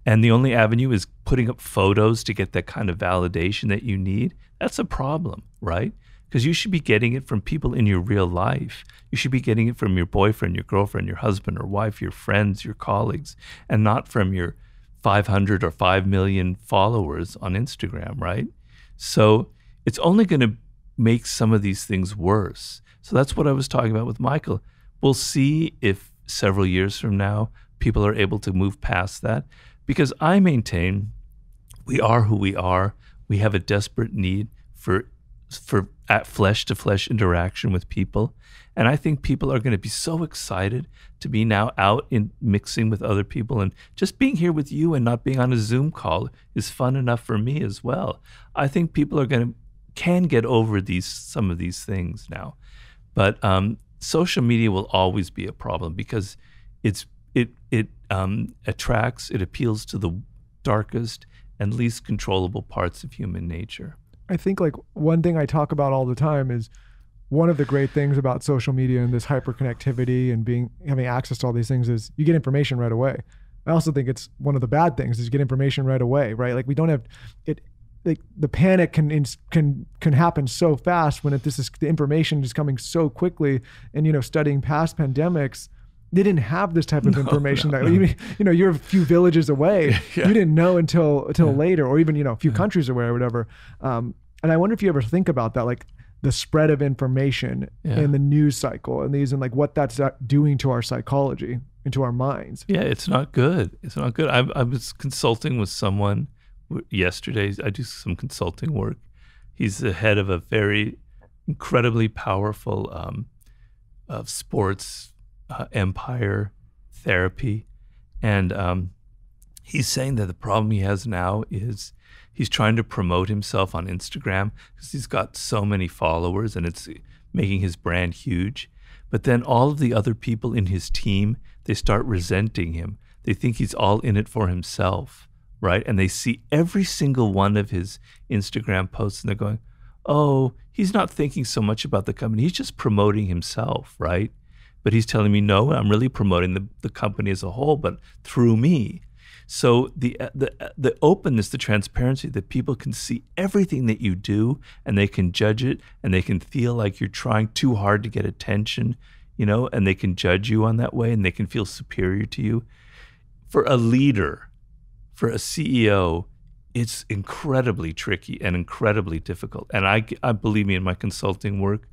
and the only avenue is putting up photos to get that kind of validation that you need, that's a problem, right? Because you should be getting it from people in your real life. You should be getting it from your boyfriend, your girlfriend, your husband or wife, your friends, your colleagues, and not from your 500 or 5 million followers on Instagram, right? So it's only going to make some of these things worse. So that's what I was talking about with Michael. We'll see if several years from now, people are able to move past that. Because I maintain we are who we are. We have a desperate need for flesh-to-flesh interaction with people. And I think people are going to be so excited to be now out in mixing with other people. And just being here with you and not being on a Zoom call is fun enough for me as well. I think people can get over some of these things now. But social media will always be a problem because it appeals to the darkest and least controllable parts of human nature. I think like one thing I talk about all the time is one of the great things about social media and this hyperconnectivity and having access to all these things is you get information right away. I also think it's one of the bad things is you get information right away, right? Like we don't have it. Like the panic can happen so fast when the information is coming so quickly. And studying past pandemics, they didn't have this type of information. You're a few villages away. Yeah. You didn't know until later, or even a few countries away or whatever. And I wonder if you ever think about that, like the spread of information in the news cycle and like what that's doing to our psychology and to our minds. Yeah, it's not good. It's not good. I was consulting with someone yesterday. I do some consulting work. He's the head of a very incredibly powerful sports empire therapy. And he's saying that the problem he has now is he's trying to promote himself on Instagram because he's got so many followers and it's making his brand huge. But then all of the other people in his team, they start resenting him. They think he's all in it for himself, right? And they see every single one of his Instagram posts and they're going, oh, he's not thinking so much about the company. He's just promoting himself, right? But he's telling me, no, I'm really promoting the company as a whole, but through me. So the openness, the transparency that people can see everything that you do and they can judge it and they can feel like you're trying too hard to get attention, and they can judge you on that way and they can feel superior to you. For a leader, for a CEO, it's incredibly tricky and incredibly difficult. And I believe me, in my consulting work,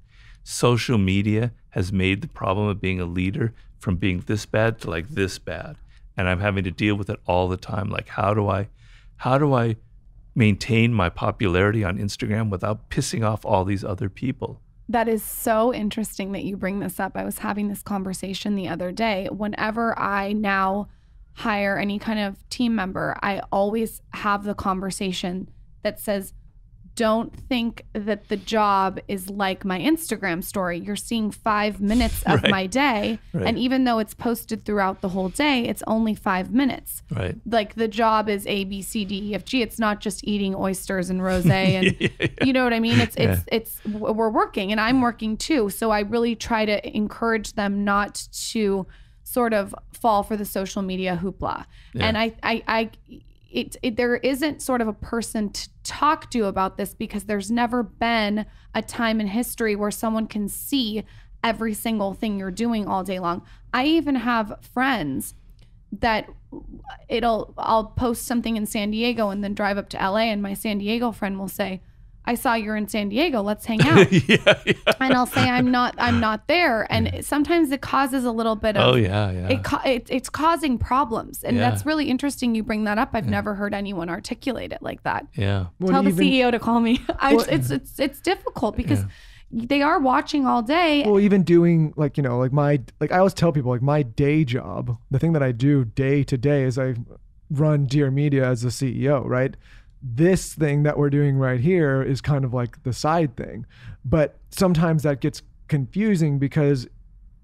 social media has made the problem of being a leader from being this bad to like this bad. And I'm having to deal with it all the time. Like, how do I maintain my popularity on Instagram without pissing off all these other people? That is so interesting that you bring this up. I was having this conversation the other day. Whenever I now hire any kind of team member, I always have the conversation that says, don't think that the job is like my Instagram story. You're seeing 5 minutes of my day. Right. And even though it's posted throughout the whole day, it's only 5 minutes. Right. Like the job is A, B, C, D, E, F, G. It's not just eating oysters and rosé and you know what I mean? It's we're working and I'm working too. So I really try to encourage them not to sort of fall for the social media hoopla. Yeah. And there isn't sort of a person to talk to about this because there's never been a time in history where someone can see every single thing you're doing all day long. I even have friends that I'll post something in San Diego and then drive up to LA and my San Diego friend will say, I saw you're in San Diego. Let's hang out. Yeah. And I'll say I'm not there. And sometimes it causes a little bit of it's causing problems. And that's really interesting you bring that up. I've never heard anyone articulate it like that. Yeah. Tell the CEO to call me. It's difficult because they are watching all day. Well, even doing like, you know, like I always tell people, like my day job, the thing that I do day to day is I run Dear Media as a CEO, right? This thing that we're doing right here is kind of like the side thing, but sometimes that gets confusing because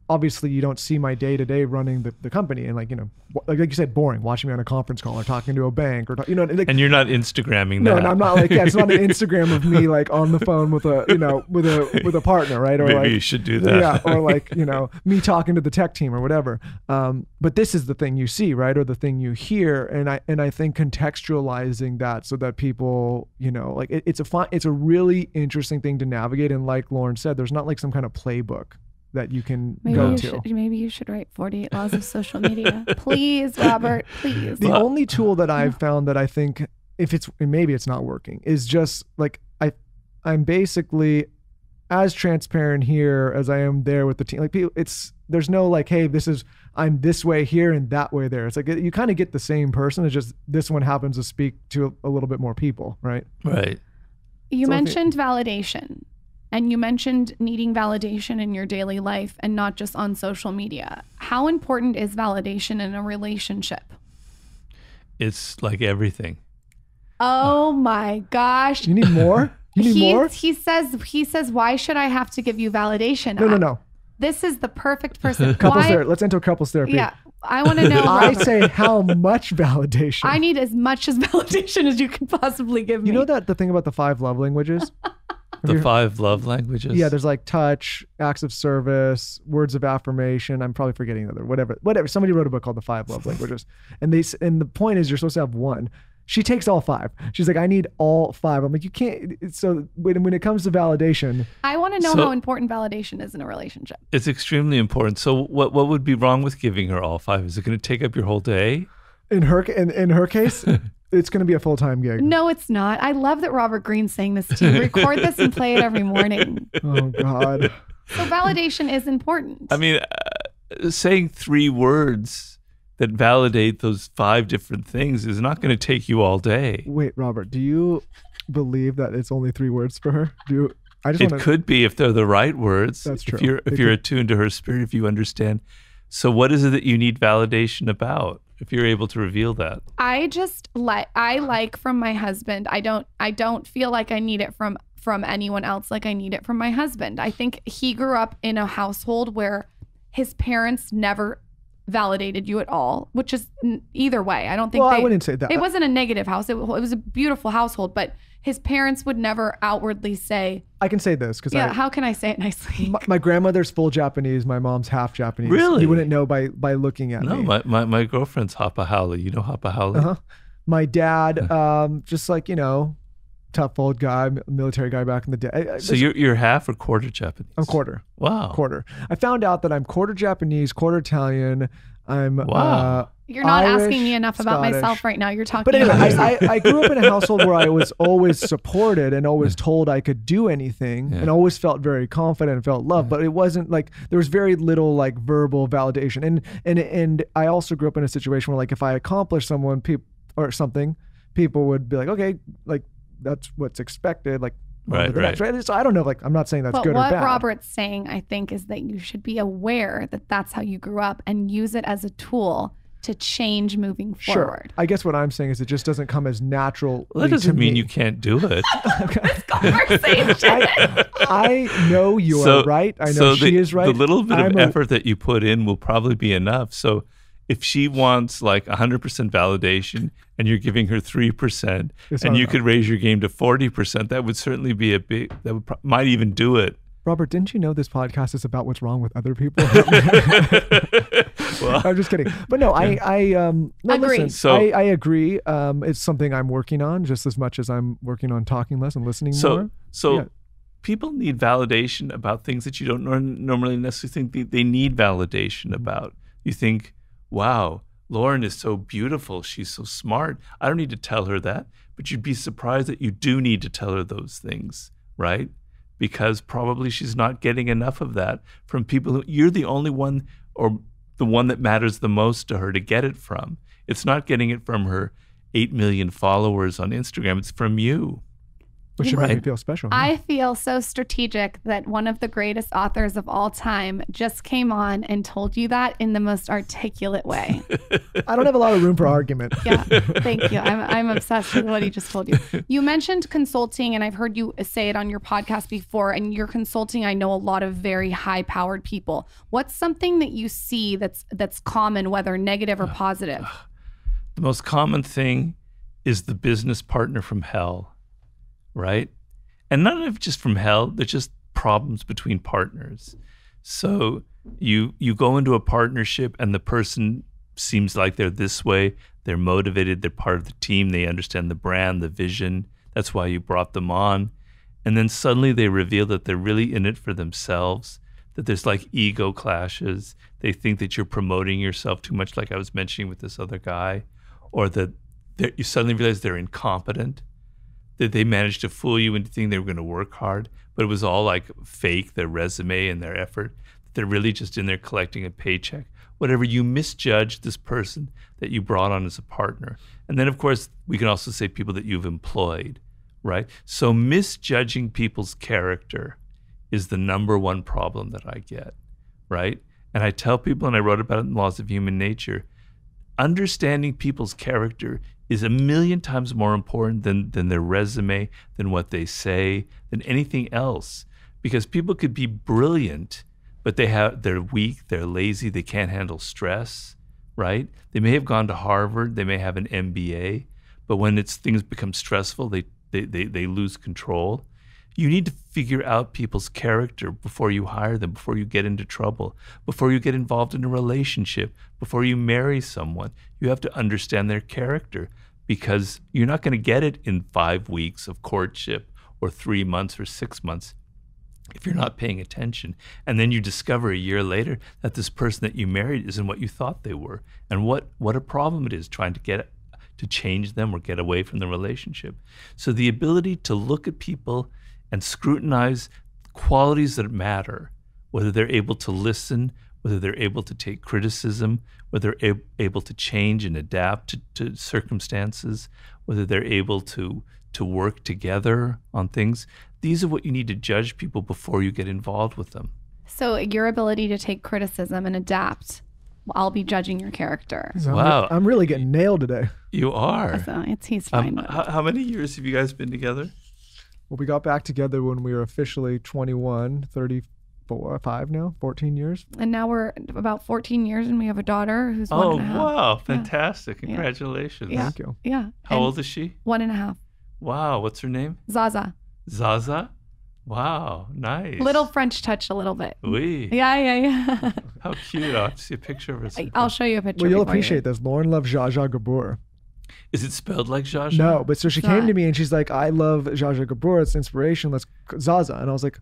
obviously you don't see my day to day running the company, and like, you know, like you said, boring watching me on a conference call or talking to a bank or you know, like, and you're not Instagramming that. No, I'm not like, it's not an Instagram of me like on the phone with a, you know, with a partner, right? Or maybe like, you should do that. Yeah, or like, you know, me talking to the tech team or whatever. But this is the thing you see, right? Or the thing you hear, and I think contextualizing that so that people, you know, like it's a really interesting thing to navigate. And like Lauren said, there's not like some kind of playbook that you can go to. Maybe you should write 48 Laws of Social Media. Please, Robert, please. The only tool that I've found that I think, maybe it's not working, is just like I'm basically as transparent here as I am there with the team. Like people, there's no like, hey, I'm this way here and that way there. It's like you kind of get the same person. It's just this one happens to speak to a little bit more people, right? Right. You mentioned validation. And you mentioned needing validation in your daily life and not just on social media. How important is validation in a relationship? It's like everything. Oh my gosh. You need more? You need more? He says, why should I have to give you validation? No. This is the perfect person. Couples therapy. Let's enter couples therapy. Yeah. I want to know. I say how much validation? I need as much as validation as you can possibly give me. You know that the thing about the 5 love languages? The 5 love languages? Yeah, there's like touch, acts of service, words of affirmation. I'm probably forgetting another, whatever. Somebody wrote a book called The 5 Love Languages. And the point is you're supposed to have one. She takes all 5. She's like, I need all 5. I'm like, you can't. So when it comes to validation. I want to know how important validation is in a relationship. It's extremely important. So what would be wrong with giving her all 5? Is it going to take up your whole day? In her case, it's going to be a full-time gig. No, it's not. I love that Robert Greene's saying this to you. Record this and play it every morning. Oh, God. So validation is important. I mean, saying 3 words that validate those 5 different things is not going to take you all day. Wait, Robert, do you believe that it's only 3 words for her? It could be if they're the right words. That's true. If you're attuned to her spirit, if you understand. So what is it that you need validation about? If you're able to reveal that. I like from my husband. I don't feel like I need it from anyone else like I need it from my husband. I think he grew up in a household where his parents never validated you at all, which is either way. I don't think I wouldn't say that. It wasn't a negative house. It was a beautiful household, but his parents would never outwardly say. I can say this because how can I say it nicely? My grandmother's full Japanese. My mom's half Japanese. Really? You wouldn't know by looking at me. No, my girlfriend's Hapa Haole. You know Hapa Haole? Uh-huh. My dad, just like, you know, tough old guy, military guy back in the day. So you're half or quarter Japanese? I'm quarter. Wow. Quarter. I found out that I'm quarter Japanese, quarter Italian. You're not Irish, asking me enough about Scottish. myself right now. You're talking But anyway, about I grew up in a household where I was always supported and always told I could do anything and always felt very confident and felt loved. But it wasn't like, there was very little like verbal validation. And I also grew up in a situation where like if I accomplished something, people would be like, okay, like that's what's expected. Like, Right. So I don't know, like, I'm not saying that's good or bad. What Robert's saying, I think, is that you should be aware that that's how you grew up and use it as a tool to change moving forward. Sure. I guess what I'm saying is it just doesn't come as natural. Well, that doesn't mean you can't do it. This conversation. I know you are right. I know she is right. The little bit of effort that you put in will probably be enough. So if she wants like 100% validation and you're giving her 3% and you could raise your game to 40%, that would certainly be might even do it. Robert, didn't you know this podcast is about what's wrong with other people? Well, I'm just kidding. But no, I agree. Listen, I agree. It's something I'm working on just as much as I'm working on talking less and listening more. So people need validation about things that you don't normally necessarily think they need validation about. You think, wow, Lauren is so beautiful. She's so smart. I don't need to tell her that. But you'd be surprised that you do need to tell her those things, right? Because probably she's not getting enough of that from people who, you're the only one or the one that matters the most to her to get it from. It's not getting it from her 8 million followers on Instagram. It's from you. Which should make me feel special. I feel so strategic that one of the greatest authors of all time just came on and told you that in the most articulate way. I don't have a lot of room for argument. Yeah, thank you. I'm obsessed with what he just told you. You mentioned consulting, and I've heard you say it on your podcast before, and you're consulting, I know, a lot of very high-powered people. What's something that you see that's common, whether negative or positive? The most common thing is the business partner from hell. Right? And none of just from hell, they're just problems between partners. So you go into a partnership and the person seems like they're this way, they're motivated, they're part of the team, they understand the brand, the vision, that's why you brought them on. And then suddenly they reveal that they're really in it for themselves, that there's like ego clashes, they think that you're promoting yourself too much, like I was mentioning with this other guy, or that you suddenly realize they're incompetent, that they managed to fool you into thinking they were going to work hard, but it was all like fake, their resume and their effort. They're really just in there collecting a paycheck. Whatever, you misjudge this person that you brought on as a partner. And then, of course, we can also say people that you've employed, right? So misjudging people's character is the number one problem that I get, right? And I tell people, and I wrote about it in Laws of Human Nature, understanding people's character is a million times more important than their resume, than what they say, than anything else. Because people could be brilliant, but they're weak, they're lazy, they can't handle stress, right? They may have gone to Harvard, they may have an MBA, but when things become stressful, they lose control. You need to figure out people's character before you hire them, before you get into trouble, before you get involved in a relationship, before you marry someone. You have to understand their character, because you're not going to get it in 5 weeks of courtship or 3 months or 6 months if you're not paying attention. And then you discover a year later that this person that you married isn't what you thought they were. And what a problem it is trying to change them or get away from the relationship. So the ability to look at people and scrutinize qualities that matter, whether they're able to listen, whether they're able to take criticism, whether they're able to change and adapt to circumstances, whether they're able to work together on things. These are what you need to judge people before you get involved with them. So your ability to take criticism and adapt, I'll be judging your character. So wow. I'm really getting nailed today. You are. So he's fine. How many years have you guys been together? Well, we got back together when we were officially 21, 34, 5 now, 14 years. And now we're about 14 years and we have a daughter who's 1.5. Oh, wow. Fantastic. Yeah. Congratulations. Yeah. Thank you. Yeah. How old is she? 1.5. Wow. What's her name? Zaza. Zaza? Wow. Nice. Little French touch a little bit. Oui. Yeah. How cute. I'll have to see a picture of her. I'll show you a picture. Well, you'll appreciate this. Lauren loves Zsa Zsa Gabor. Is it spelled like Zsa Zsa? No, but so she came to me and she's like, I love Zsa Zsa Gabor. It's inspiration. Let's Zaza. And I was like,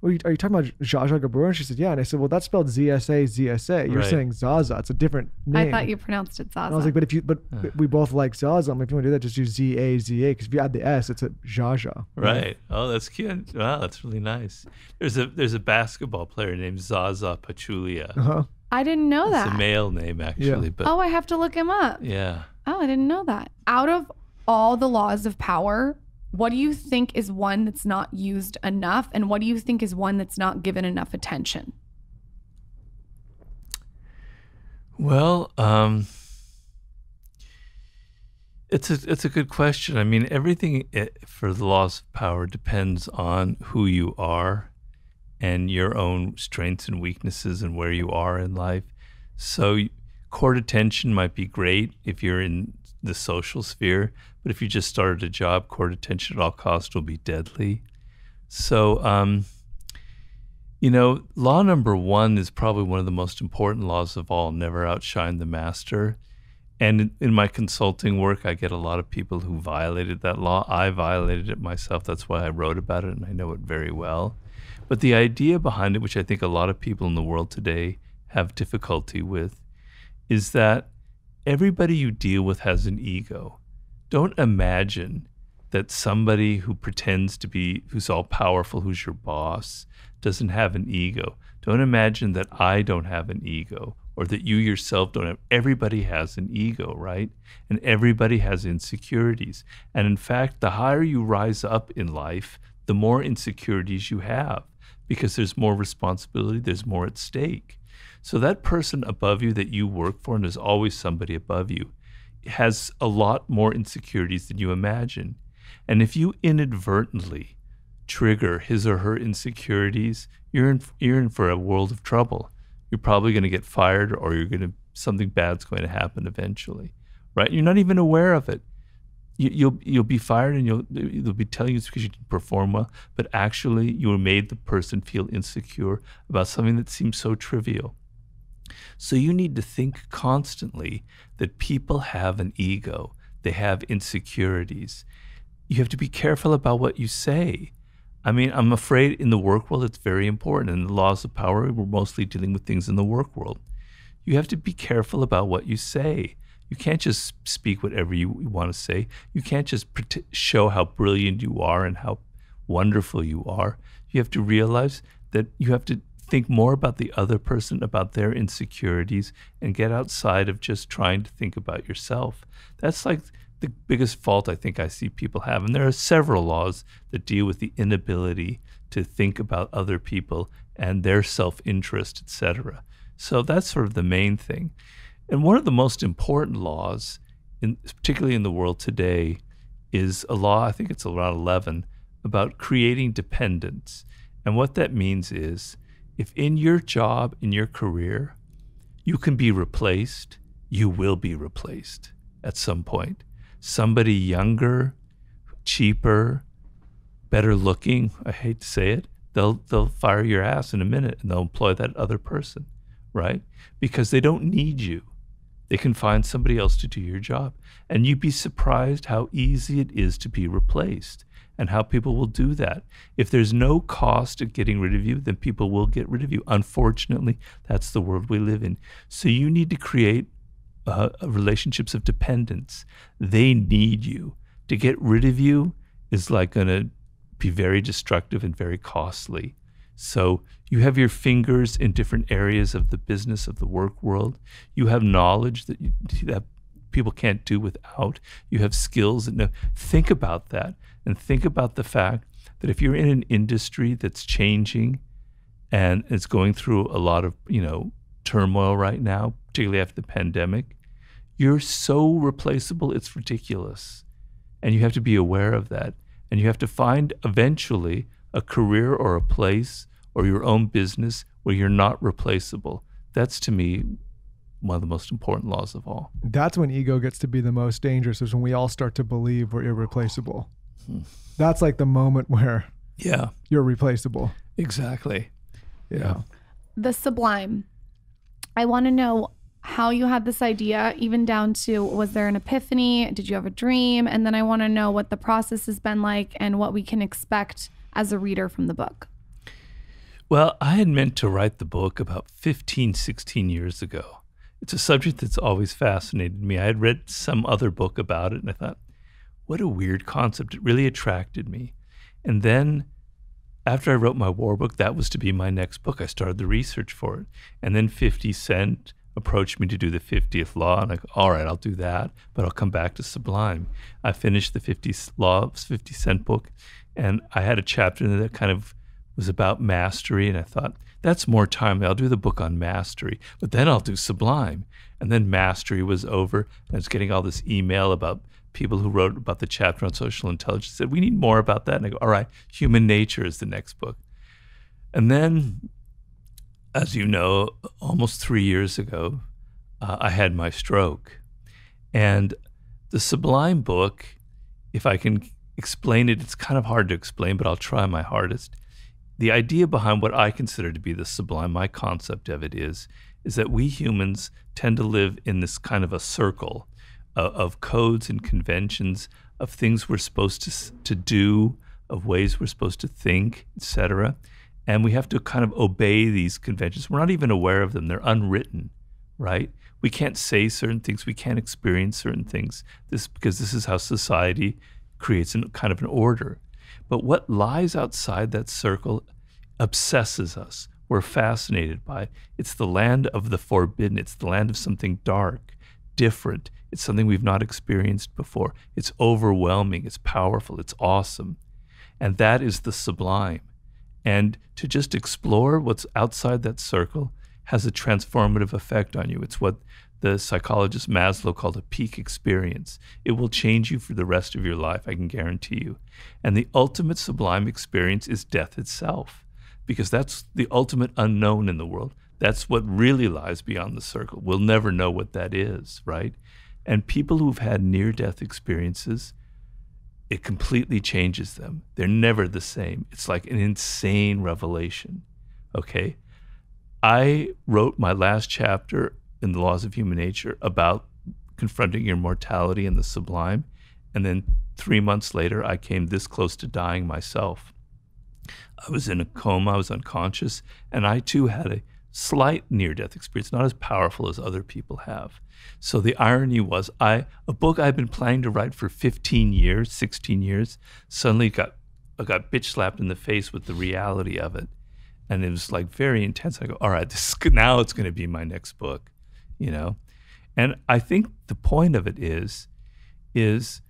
are you talking about Zsa Zsa Gabor? And she said, yeah. And I said, well, that's spelled ZSA. You're Right. saying Zaza. It's a different name. I thought you pronounced it Zaza. And I was like, but we both like Zaza. I'm like, if you want to do that, just use ZAZA. Because if you add the S, it's a Zsa Zsa. Right. Oh, that's cute. Wow, that's really nice. There's a basketball player named Zaza Pachulia. Uh-huh. I didn't know that. It's a male name, actually. Yeah. But Oh, I have to look him up. yeah. Oh, I didn't know that. Out of all the laws of power, what do you think is one that's not used enough? And what do you think is one that's not given enough attention? Well, it's a good question. I mean, everything for the laws of power depends on who you are and your own strengths and weaknesses and where you are in life. So court attention might be great if you're in the social sphere, but if you just started a job, court attention at all costs will be deadly. So, law number 1 is probably one of the most important laws of all: never outshine the master. And in my consulting work, I get a lot of people who violated that law. I violated it myself. That's why I wrote about it, and I know it very well. But the idea behind it, which I think a lot of people in the world today have difficulty with, is that everybody you deal with has an ego. Don't imagine that somebody who pretends to be, who's all powerful, who's your boss, doesn't have an ego. Don't imagine that I don't have an ego, or that you yourself don't have. Everybody has an ego, right? And everybody has insecurities. And in fact, the higher you rise up in life, the more insecurities you have, because there's more responsibility, there's more at stake. So that person above you that you work for, and there's always somebody above you, has a lot more insecurities than you imagine. And if you inadvertently trigger his or her insecurities, you're in for a world of trouble. You're probably going to get fired, or something bad's going to happen eventually, right? You're not even aware of it. You'll be fired, and they'll be telling you it's because you didn't perform well, but actually you made the person feel insecure about something that seems so trivial. So you need to think constantly that people have an ego. They have insecurities. You have to be careful about what you say. I mean, I'm afraid in the work world, it's very important. In the laws of power, we're mostly dealing with things in the work world. You have to be careful about what you say. You can't just speak whatever you want to say. You can't just show how brilliant you are and how wonderful you are. You have to realize that you have to think more about the other person, about their insecurities, and get outside of just trying to think about yourself. That's like the biggest fault I think I see people have. And there are several laws that deal with the inability to think about other people and their self-interest, etc. So that's sort of the main thing. And one of the most important laws, particularly in the world today, is a law, I think it's around 11, about creating dependence. And what that means is, if in your job, in your career, you can be replaced, you will be replaced at some point. Somebody younger, cheaper, better looking, I hate to say it, they'll fire your ass in a minute, and they'll employ that other person, right? Because they don't need you. They can find somebody else to do your job. And you'd be surprised how easy it is to be replaced, and how people will do that. If there's no cost of getting rid of you, then people will get rid of you. Unfortunately, that's the world we live in. So you need to create relationships of dependence. They need you. To get rid of you is like going to be very destructive and very costly. So you have your fingers in different areas of the business, of the work world. You have knowledge that people can't do without. You have skills that think about that, and think about the fact that if you're in an industry that's changing and it's going through a lot of, turmoil right now, particularly after the pandemic, you're so replaceable, it's ridiculous. And you have to be aware of that. And you have to find eventually a career or a place or your own business where you're not replaceable. That's, to me, one of the most important laws of all. That's when ego gets to be the most dangerous, is when we all start to believe we're irreplaceable. That's like the moment where you're replaceable. Exactly. Yeah. The sublime. I want to know how you had this idea, even down to, was there an epiphany? Did you have a dream? And then I want to know what the process has been like and what we can expect as a reader from the book. Well, I had meant to write the book about 15, 16 years ago. It's a subject that's always fascinated me. I had read some other book about it, and I thought, what a weird concept. It really attracted me. And then after I wrote my war book, that was to be my next book. I started the research for it. And then 50 Cent approached me to do the 50th Law, and I go, all right, I'll do that, but I'll come back to Sublime. I finished the 50 Cent book, and I had a chapter in there that kind of was about mastery, and I thought, that's more time. I'll do the book on mastery, but then I'll do Sublime. And then mastery was over, and I was getting all this email about people who wrote about the chapter on social intelligence, said, we need more about that. And I go, all right, human nature is the next book. And then, as you know, almost 3 years ago, I had my stroke. And the Sublime book, if I can explain it, it's kind of hard to explain, but I'll try my hardest. The idea behind what I consider to be the sublime, my concept of it is that we humans tend to live in this kind of a circle of codes and conventions, of things we're supposed to do, of ways we're supposed to think, etc. And we have to kind of obey these conventions. We're not even aware of them. They're unwritten, right? We can't say certain things. We can't experience certain things. Because this is how society creates kind of an order. But what lies outside that circle obsesses us. We're fascinated by it. It's the land of the forbidden. It's the land of something dark, different. It's something we've not experienced before. It's overwhelming. It's powerful. It's awesome. And that is the sublime. And to just explore what's outside that circle has a transformative effect on you. It's what the psychologist Maslow called a peak experience. It will change you for the rest of your life, I can guarantee you. And the ultimate sublime experience is death itself, because that's the ultimate unknown in the world. That's what really lies beyond the circle. We'll never know what that is, right? And people who've had near-death experiences, it completely changes them. They're never the same. It's like an insane revelation, okay? I wrote my last chapter in The Laws of Human Nature about confronting your mortality and the sublime. And then 3 months later, I came this close to dying myself. I was in a coma, I was unconscious, and I too had a slight near-death experience, not as powerful as other people have. So the irony was, a book I'd been planning to write for 15 years, 16 years, suddenly I got bitch slapped in the face with the reality of it. And it was like very intense. I go, all right, now it's going to be my next book, you know? And I think the point of it is, you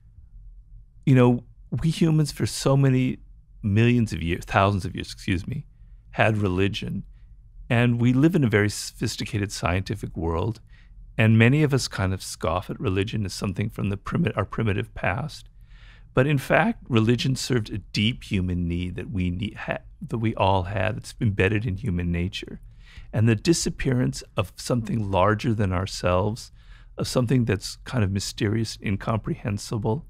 know, we humans for so many millions of years, thousands of years, had religion. And we live in a very sophisticated scientific world. And many of us kind of scoff at religion as something from our primitive past. But in fact, religion served a deep human need that we all had. It's embedded in human nature. And the disappearance of something larger than ourselves, of something that's kind of mysterious, incomprehensible,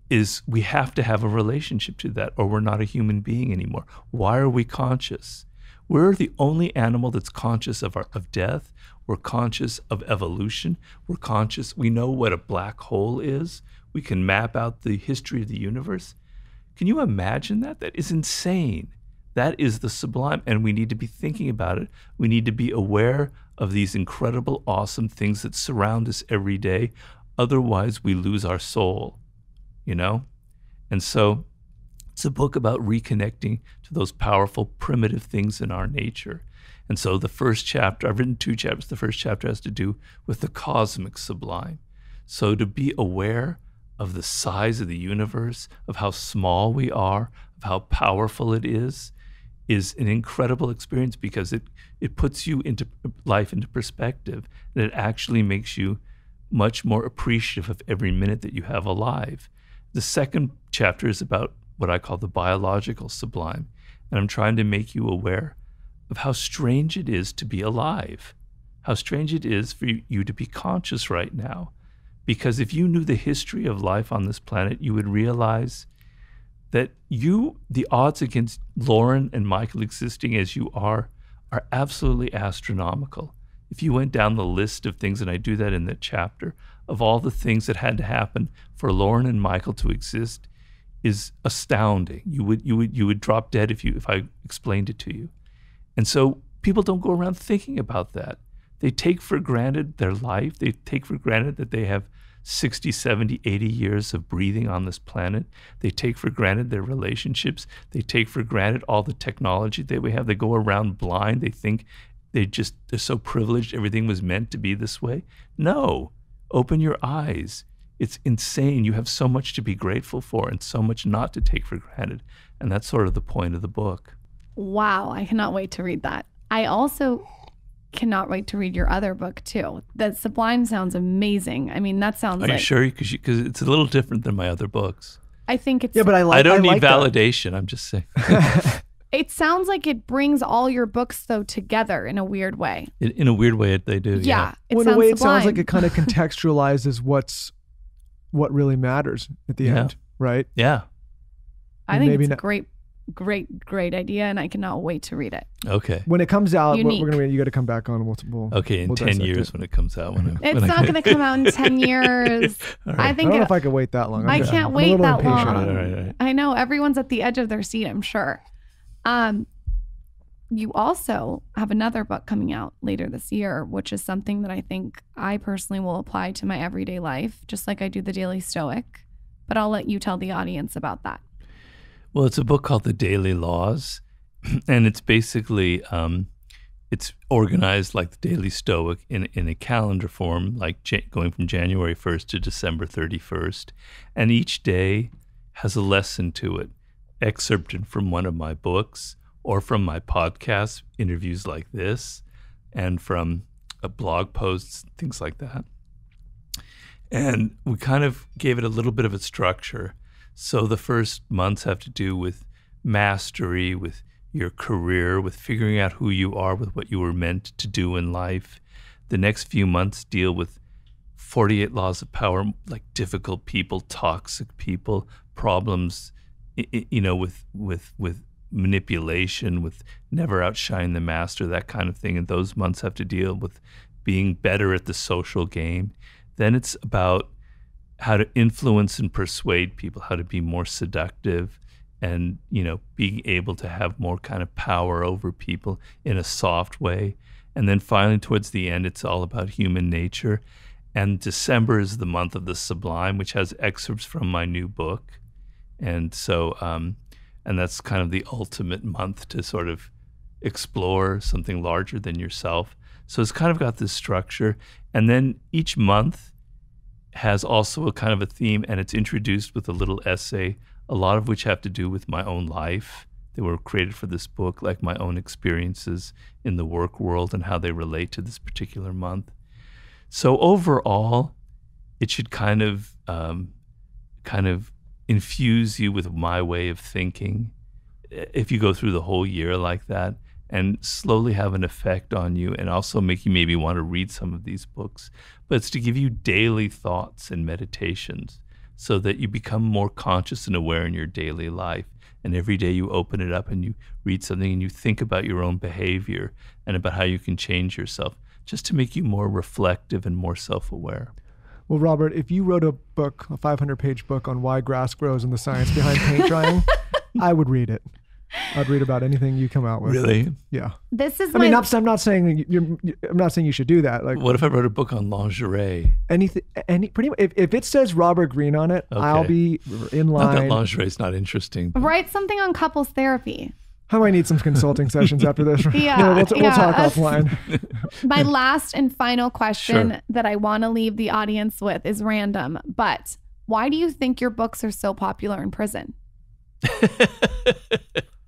is we have to have a relationship to that, or we're not a human being anymore. Why are we conscious? We're the only animal that's conscious of death. We're conscious of evolution. We're conscious. We know what a black hole is. We can map out the history of the universe. Can you imagine that? That is insane. That is the sublime, and we need to be thinking about it. We need to be aware of these incredible, awesome things that surround us every day. Otherwise, we lose our soul, you know? And so it's a book about reconnecting to those powerful, primitive things in our nature. And so the first chapter, I've written 2 chapters. The first chapter has to do with the cosmic sublime. So to be aware of the size of the universe, of how small we are, of how powerful it is an incredible experience, because it puts you into life into perspective, and it actually makes you much more appreciative of every minute that you have alive. The second chapter is about what I call the biological sublime, and I'm trying to make you aware of how strange it is to be alive, how strange it is for you to be conscious right now. Because if you knew the history of life on this planet, you would realize that the odds against Lauren and Michael existing as you are absolutely astronomical. If you went down the list of things, and I do that in the chapter, of all the things that had to happen for Lauren and Michael to exist, is astounding. You would drop dead if I explained it to you. And so people don't go around thinking about that. They take for granted their life. They take for granted that they have 60, 70, 80 years of breathing on this planet. They take for granted their relationships. They take for granted all the technology that we have. They go around blind. They think they're so privileged. Everything was meant to be this way. No, open your eyes. It's insane. You have so much to be grateful for and so much not to take for granted. And that's sort of the point of the book. Wow, I cannot wait to read that. I also cannot wait to read your other book too. The Sublime sounds amazing. I mean, that sounds. Are you sure? Because it's a little different than my other books. I think it's. Yeah, but I don't need validation. That. I'm just saying. It sounds like it brings all your books though together in a weird way. In a weird way, they do. Yeah. Well, in a way, it sounds like it kind of contextualizes what really matters at the end, right? Yeah. I think it's a great idea, and I cannot wait to read it. Okay. When it comes out, we're gonna you got to come back on. We'll okay, in 10 years when it comes out. It's not going to come out in 10 years. Right. I think I don't know if I can wait that long. I can't wait that long. Right. I know everyone's at the edge of their seat, I'm sure. you also have another book coming out later this year, which is something that I think I personally will apply to my everyday life, just like I do the Daily Stoic. But I'll let you tell the audience about that. Well, it's a book called The Daily Laws, and it's basically it's organized like the Daily Stoic in a calendar form, like going from January 1st to December 31st, and each day has a lesson to it, excerpted from one of my books or from my podcasts, interviews like this, and from blog posts, things like that. And we kind of gave it a little bit of a structure. So the first months have to do with mastery, with your career, with figuring out who you are, with what you were meant to do in life. The next few months deal with 48 laws of power, like difficult people, toxic people, problems, with manipulation, with never outshine the master, that kind of thing. And those months have to deal with being better at the social game. Then it's about how to influence and persuade people, how to be more seductive and, being able to have more kind of power over people in a soft way. And then finally, towards the end, it's all about human nature. And December is the month of the sublime, which has excerpts from my new book. And so, and that's kind of the ultimate month to sort of explore something larger than yourself. So it's kind of got this structure. And then each month has also a kind of a theme, and it's introduced with a little essay, a lot of which have to do with my own life. They were created for this book, like my own experiences in the work world and how they relate to this particular month. So overall, it should kind of infuse you with my way of thinking if you go through the whole year like that, and slowly have an effect on you, and also make you maybe want to read some of these books. But it's to give you daily thoughts and meditations so that you become more conscious and aware in your daily life. And every day you open it up and you read something and you think about your own behavior and about how you can change yourself, just to make you more reflective and more self-aware. Well, Robert, if you wrote a book, a 500-page book on why grass grows and the science behind paint drying, I would read it. I'd read about anything you come out with. Really? Yeah. This is. I'm not saying I'm not saying you should do that. Like, what if I wrote a book on lingerie? Pretty much. If it says Robert Greene on it, okay, I'll be in line. Not that lingerie is not interesting. Write something on couples therapy. I might need some consulting sessions after this. Yeah, we'll talk offline. My last and final question Sure. that I want to leave the audience with is random, but why do you think your books are so popular in prison?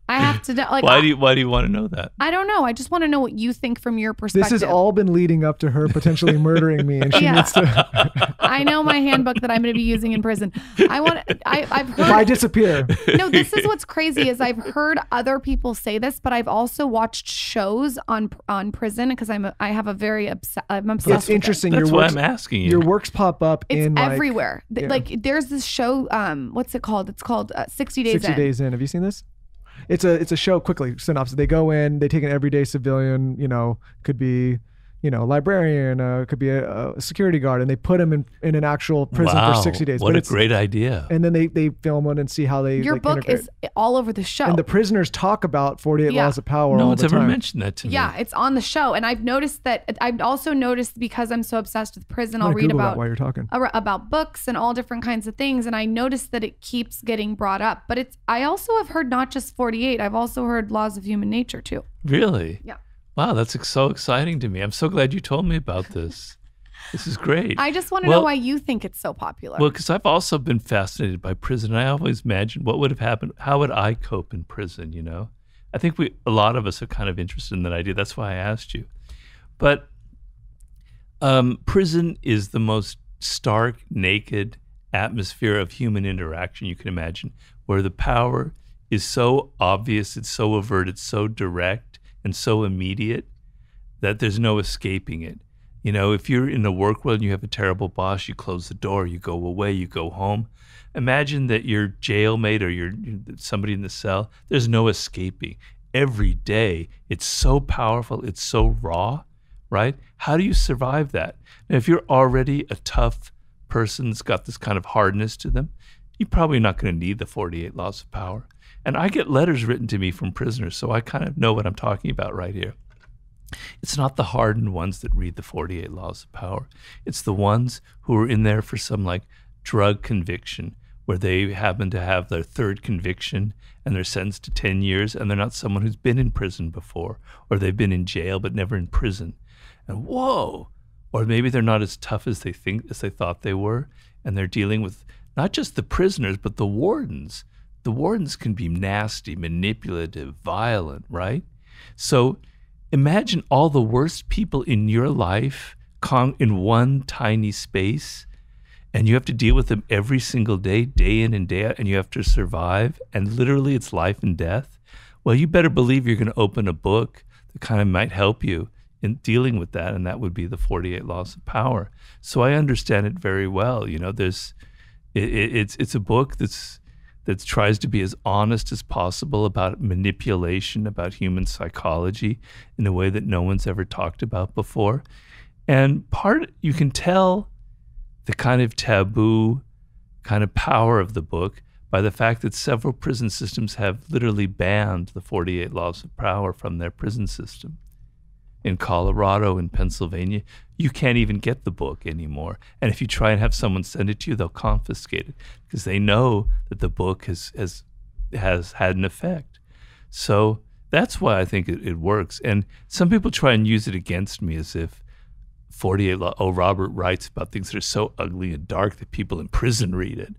I have to know. Like, why do you want to know that? I don't know. I just want to know what you think from your perspective. This has all been leading up to her potentially murdering me, and she needs to. I know my handbook that I'm going to be using in prison. I've heard. If I disappear. No, this is what's crazy is I've heard other people say this, but I've also watched shows on prison because I'm obsessed. It's interesting. That's why I'm asking you. Your works pop up it's in everywhere. Yeah. Like there's this show. What's it called? It's called 60 Days 60 In. Days In. Have you seen this? It's a show. Quickly synopsis. They go in. They take an everyday civilian. Could be, librarian. Could be a security guard, and they put him in an actual prison for 60 days. What a great idea! And then they film it and see how they. Your book integrate. is all over the show. And the prisoners talk about 48 laws of power. No all one's the ever time. mentioned that to me. Yeah, it's on the show, and I've also noticed because I'm so obsessed with prison, I'm I'll gonna read Google that about while you're talking. About books and all different kinds of things, and I noticed that it keeps getting brought up. But I also have heard not just 48. I've also heard laws of human nature too. Really? Yeah. Wow, that's so exciting to me. I'm so glad you told me about this. This is great. I just want to know why you think it's so popular. Well, because I've also been fascinated by prison. I always imagined what would have happened. How would I cope in prison, I think a lot of us are kind of interested in that idea. That's why I asked you. But prison is the most stark, naked atmosphere of human interaction you can imagine, where the power is so obvious, it's so overt, it's so direct, and so immediate that there's no escaping it. If you're in the work world and you have a terrible boss, you close the door, you go away, you go home. Imagine that your jailmate or you're somebody in the cell, there's no escaping. Every day, it's so powerful, it's so raw, right? How do you survive that? Now, if you're already a tough person that's got this kind of hardness to them, you're probably not going to need the 48 laws of power. And I get letters written to me from prisoners, so I kind of know what I'm talking about right here. It's not the hardened ones that read the 48 Laws of Power. It's the ones who are in there for some like drug conviction, where they happen to have their third conviction and they're sentenced to 10 years, and they're not someone who's been in prison before, or they've been in jail but never in prison. And whoa, or maybe they're not as tough as they thought they were, and they're dealing with not just the prisoners, but the wardens. The wardens can be nasty, manipulative, violent, right? So imagine all the worst people in your life in one tiny space, and you have to deal with them every single day, day in and day out, and you have to survive, and literally it's life and death. Well, you better believe you're going to open a book that kind of might help you in dealing with that, and that would be the 48 Laws of Power. So I understand it very well. You know, it's a book that tries to be as honest as possible about manipulation, about human psychology in a way that no one's ever talked about before. And you can tell the kind of taboo, kind of power of the book by the fact that several prison systems have literally banned the 48 Laws of Power from their prison system. In Colorado and Pennsylvania, you can't even get the book anymore. And if you try and have someone send it to you, they'll confiscate it because they know that the book has had an effect. So that's why I think it works. And some people try and use it against me as if 48 Law, Robert writes about things that are so ugly and dark that people in prison read it.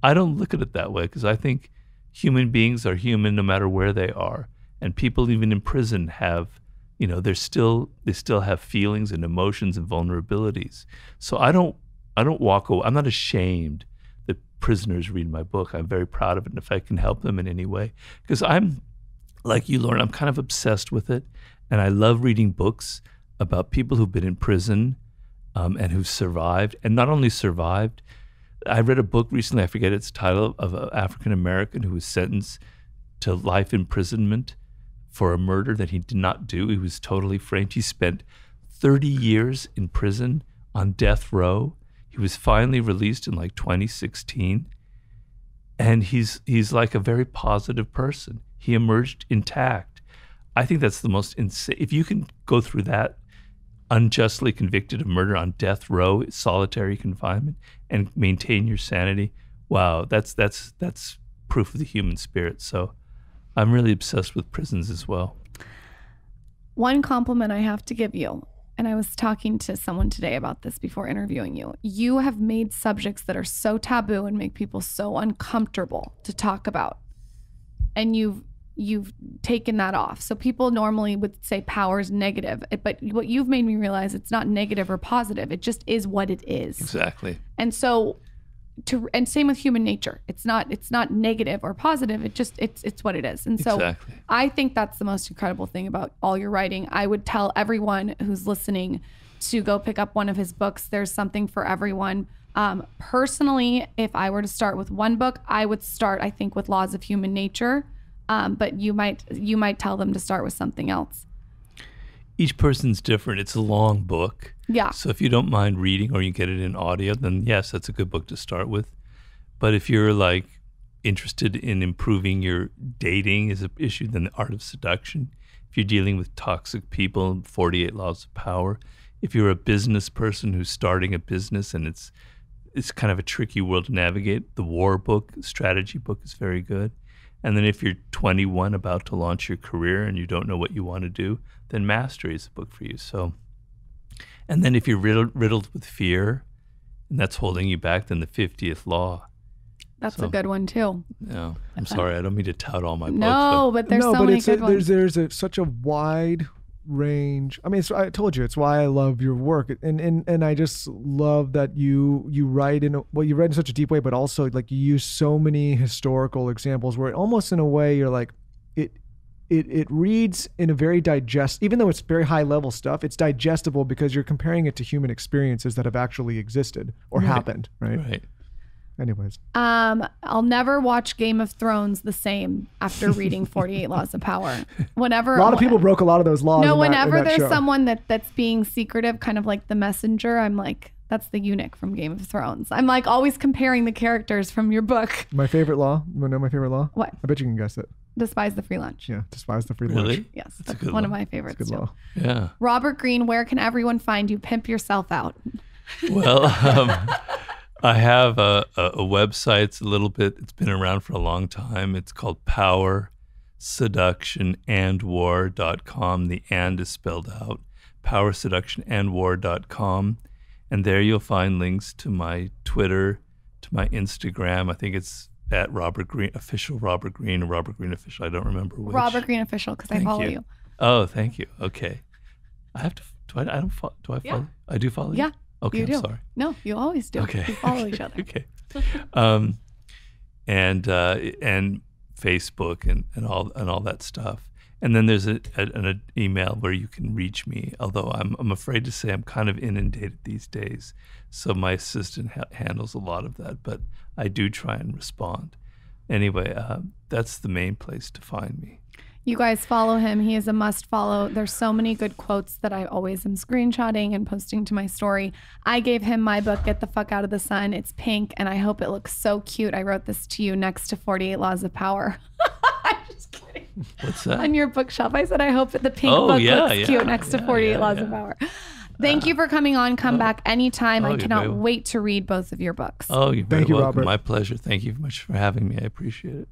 I don't look at it that way because I think human beings are human no matter where they are. And people even in prison have, you know, they still have feelings and emotions and vulnerabilities. So I don't walk away. I'm not ashamed that prisoners read my book. I'm very proud of it, and if I can help them in any way, because I'm like you, Lauren. I'm kind of obsessed with it, and I love reading books about people who've been in prison and who've survived, and not only survived. I read a book recently. I forget its title, of an African American who was sentenced to life imprisonment for a murder that he did not do. He was totally framed. He spent 30 years in prison on death row. He was finally released in like 2016. And he's like a very positive person. He emerged intact. I think that's the most insane. If you can go through that, unjustly convicted of murder on death row, solitary confinement, and maintain your sanity, wow, that's proof of the human spirit. So I'm really obsessed with prisons as well. One compliment I have to give you, and I was talking to someone today about this before interviewing you, you have made subjects that are so taboo and make people so uncomfortable to talk about. And you've taken that off. So people normally would say power is negative, but what you've made me realize, it's not negative or positive. It just is what it is. Exactly. And so and same with human nature. It's not negative or positive. It's what it is. And so exactly. I think that's the most incredible thing about all your writing. I would tell everyone who's listening to go pick up one of his books. There's something for everyone. Personally, if I were to start with one book, I would start, I think, with Laws of Human Nature. But you might tell them to start with something else. Each person's different. It's a long book. Yeah. So if you don't mind reading or you get it in audio, then yes, that's a good book to start with. But if you're like interested in improving your dating as an issue, then The Art of Seduction. If you're dealing with toxic people, 48 Laws of Power. If you're a business person who's starting a business and it's kind of a tricky world to navigate, the War book, strategy book is very good. And then if you're 21 about to launch your career and you don't know what you want to do, then Mastery is a book for you. So, and then if you're riddled with fear and that's holding you back, then The 50th Law. That's a good one too. No, I'm sorry. I don't mean to tout all my books. No, but there's so many good ones. There's such a wide range. I mean, I told you, it's why I love your work, and I just love that you write you write in such a deep way, but also like you use so many historical examples where almost in a way you're like it reads in a very even though it's very high level stuff, it's digestible because you're comparing it to human experiences that have actually existed or happened, right? Right. Anyways. I'll never watch Game of Thrones the same after reading 48 Laws of Power. Whenever a lot of people broke a lot of those laws. No, whenever there's show. someone that's being secretive, kind of like The Messenger, I'm like, That's the eunuch from Game of Thrones. I'm like always comparing the characters from your book. My favorite law. You want to know my favorite law? What? I bet you can guess it. Despise the free lunch. Yeah, despise the free Really? lunch. Yes, That's a that's good one of law. my favorites Good too. law. Yeah. Robert Greene, where can everyone find you? Pimp yourself out. Well, I have a website. It's a little bit, it's been around for a long time. It's called powerseductionandwar.com. The and is spelled out. Powerseductionandwar.com. And there you'll find links to my Twitter, to my Instagram. I think it's at Robert Greene, official Robert Greene, or Robert Greene official. I don't remember which. Robert Greene official, because I Thank follow you. you. Oh, thank you. Okay. I have to, do I don't follow, do I follow? Yeah. I do follow you? Yeah. Okay, You do. I'm sorry. No, you always do. Okay. We follow each other. Okay. And Facebook and all that stuff. And then there's an email where you can reach me. Although I'm afraid to say I'm kind of inundated these days, so my assistant handles a lot of that. But I do try and respond. Anyway, that's the main place to find me. You guys follow him. He is a must follow. There's so many good quotes that I always am screenshotting and posting to my story. I gave him my book, Get the Fuck Out of the Sun. It's pink, and I hope it looks so cute. I wrote this to you next to 48 Laws of Power. I'm just kidding. What's that? On your bookshelf. I said, I hope that the pink Oh, book yeah, looks yeah, cute next to yeah, 48 Laws of Power. Thank you for coming on. Come back anytime. I you're cannot very wait to read both of your books. Oh, you're very Thank you, welcome. Robert. My pleasure. Thank you much for having me. I appreciate it.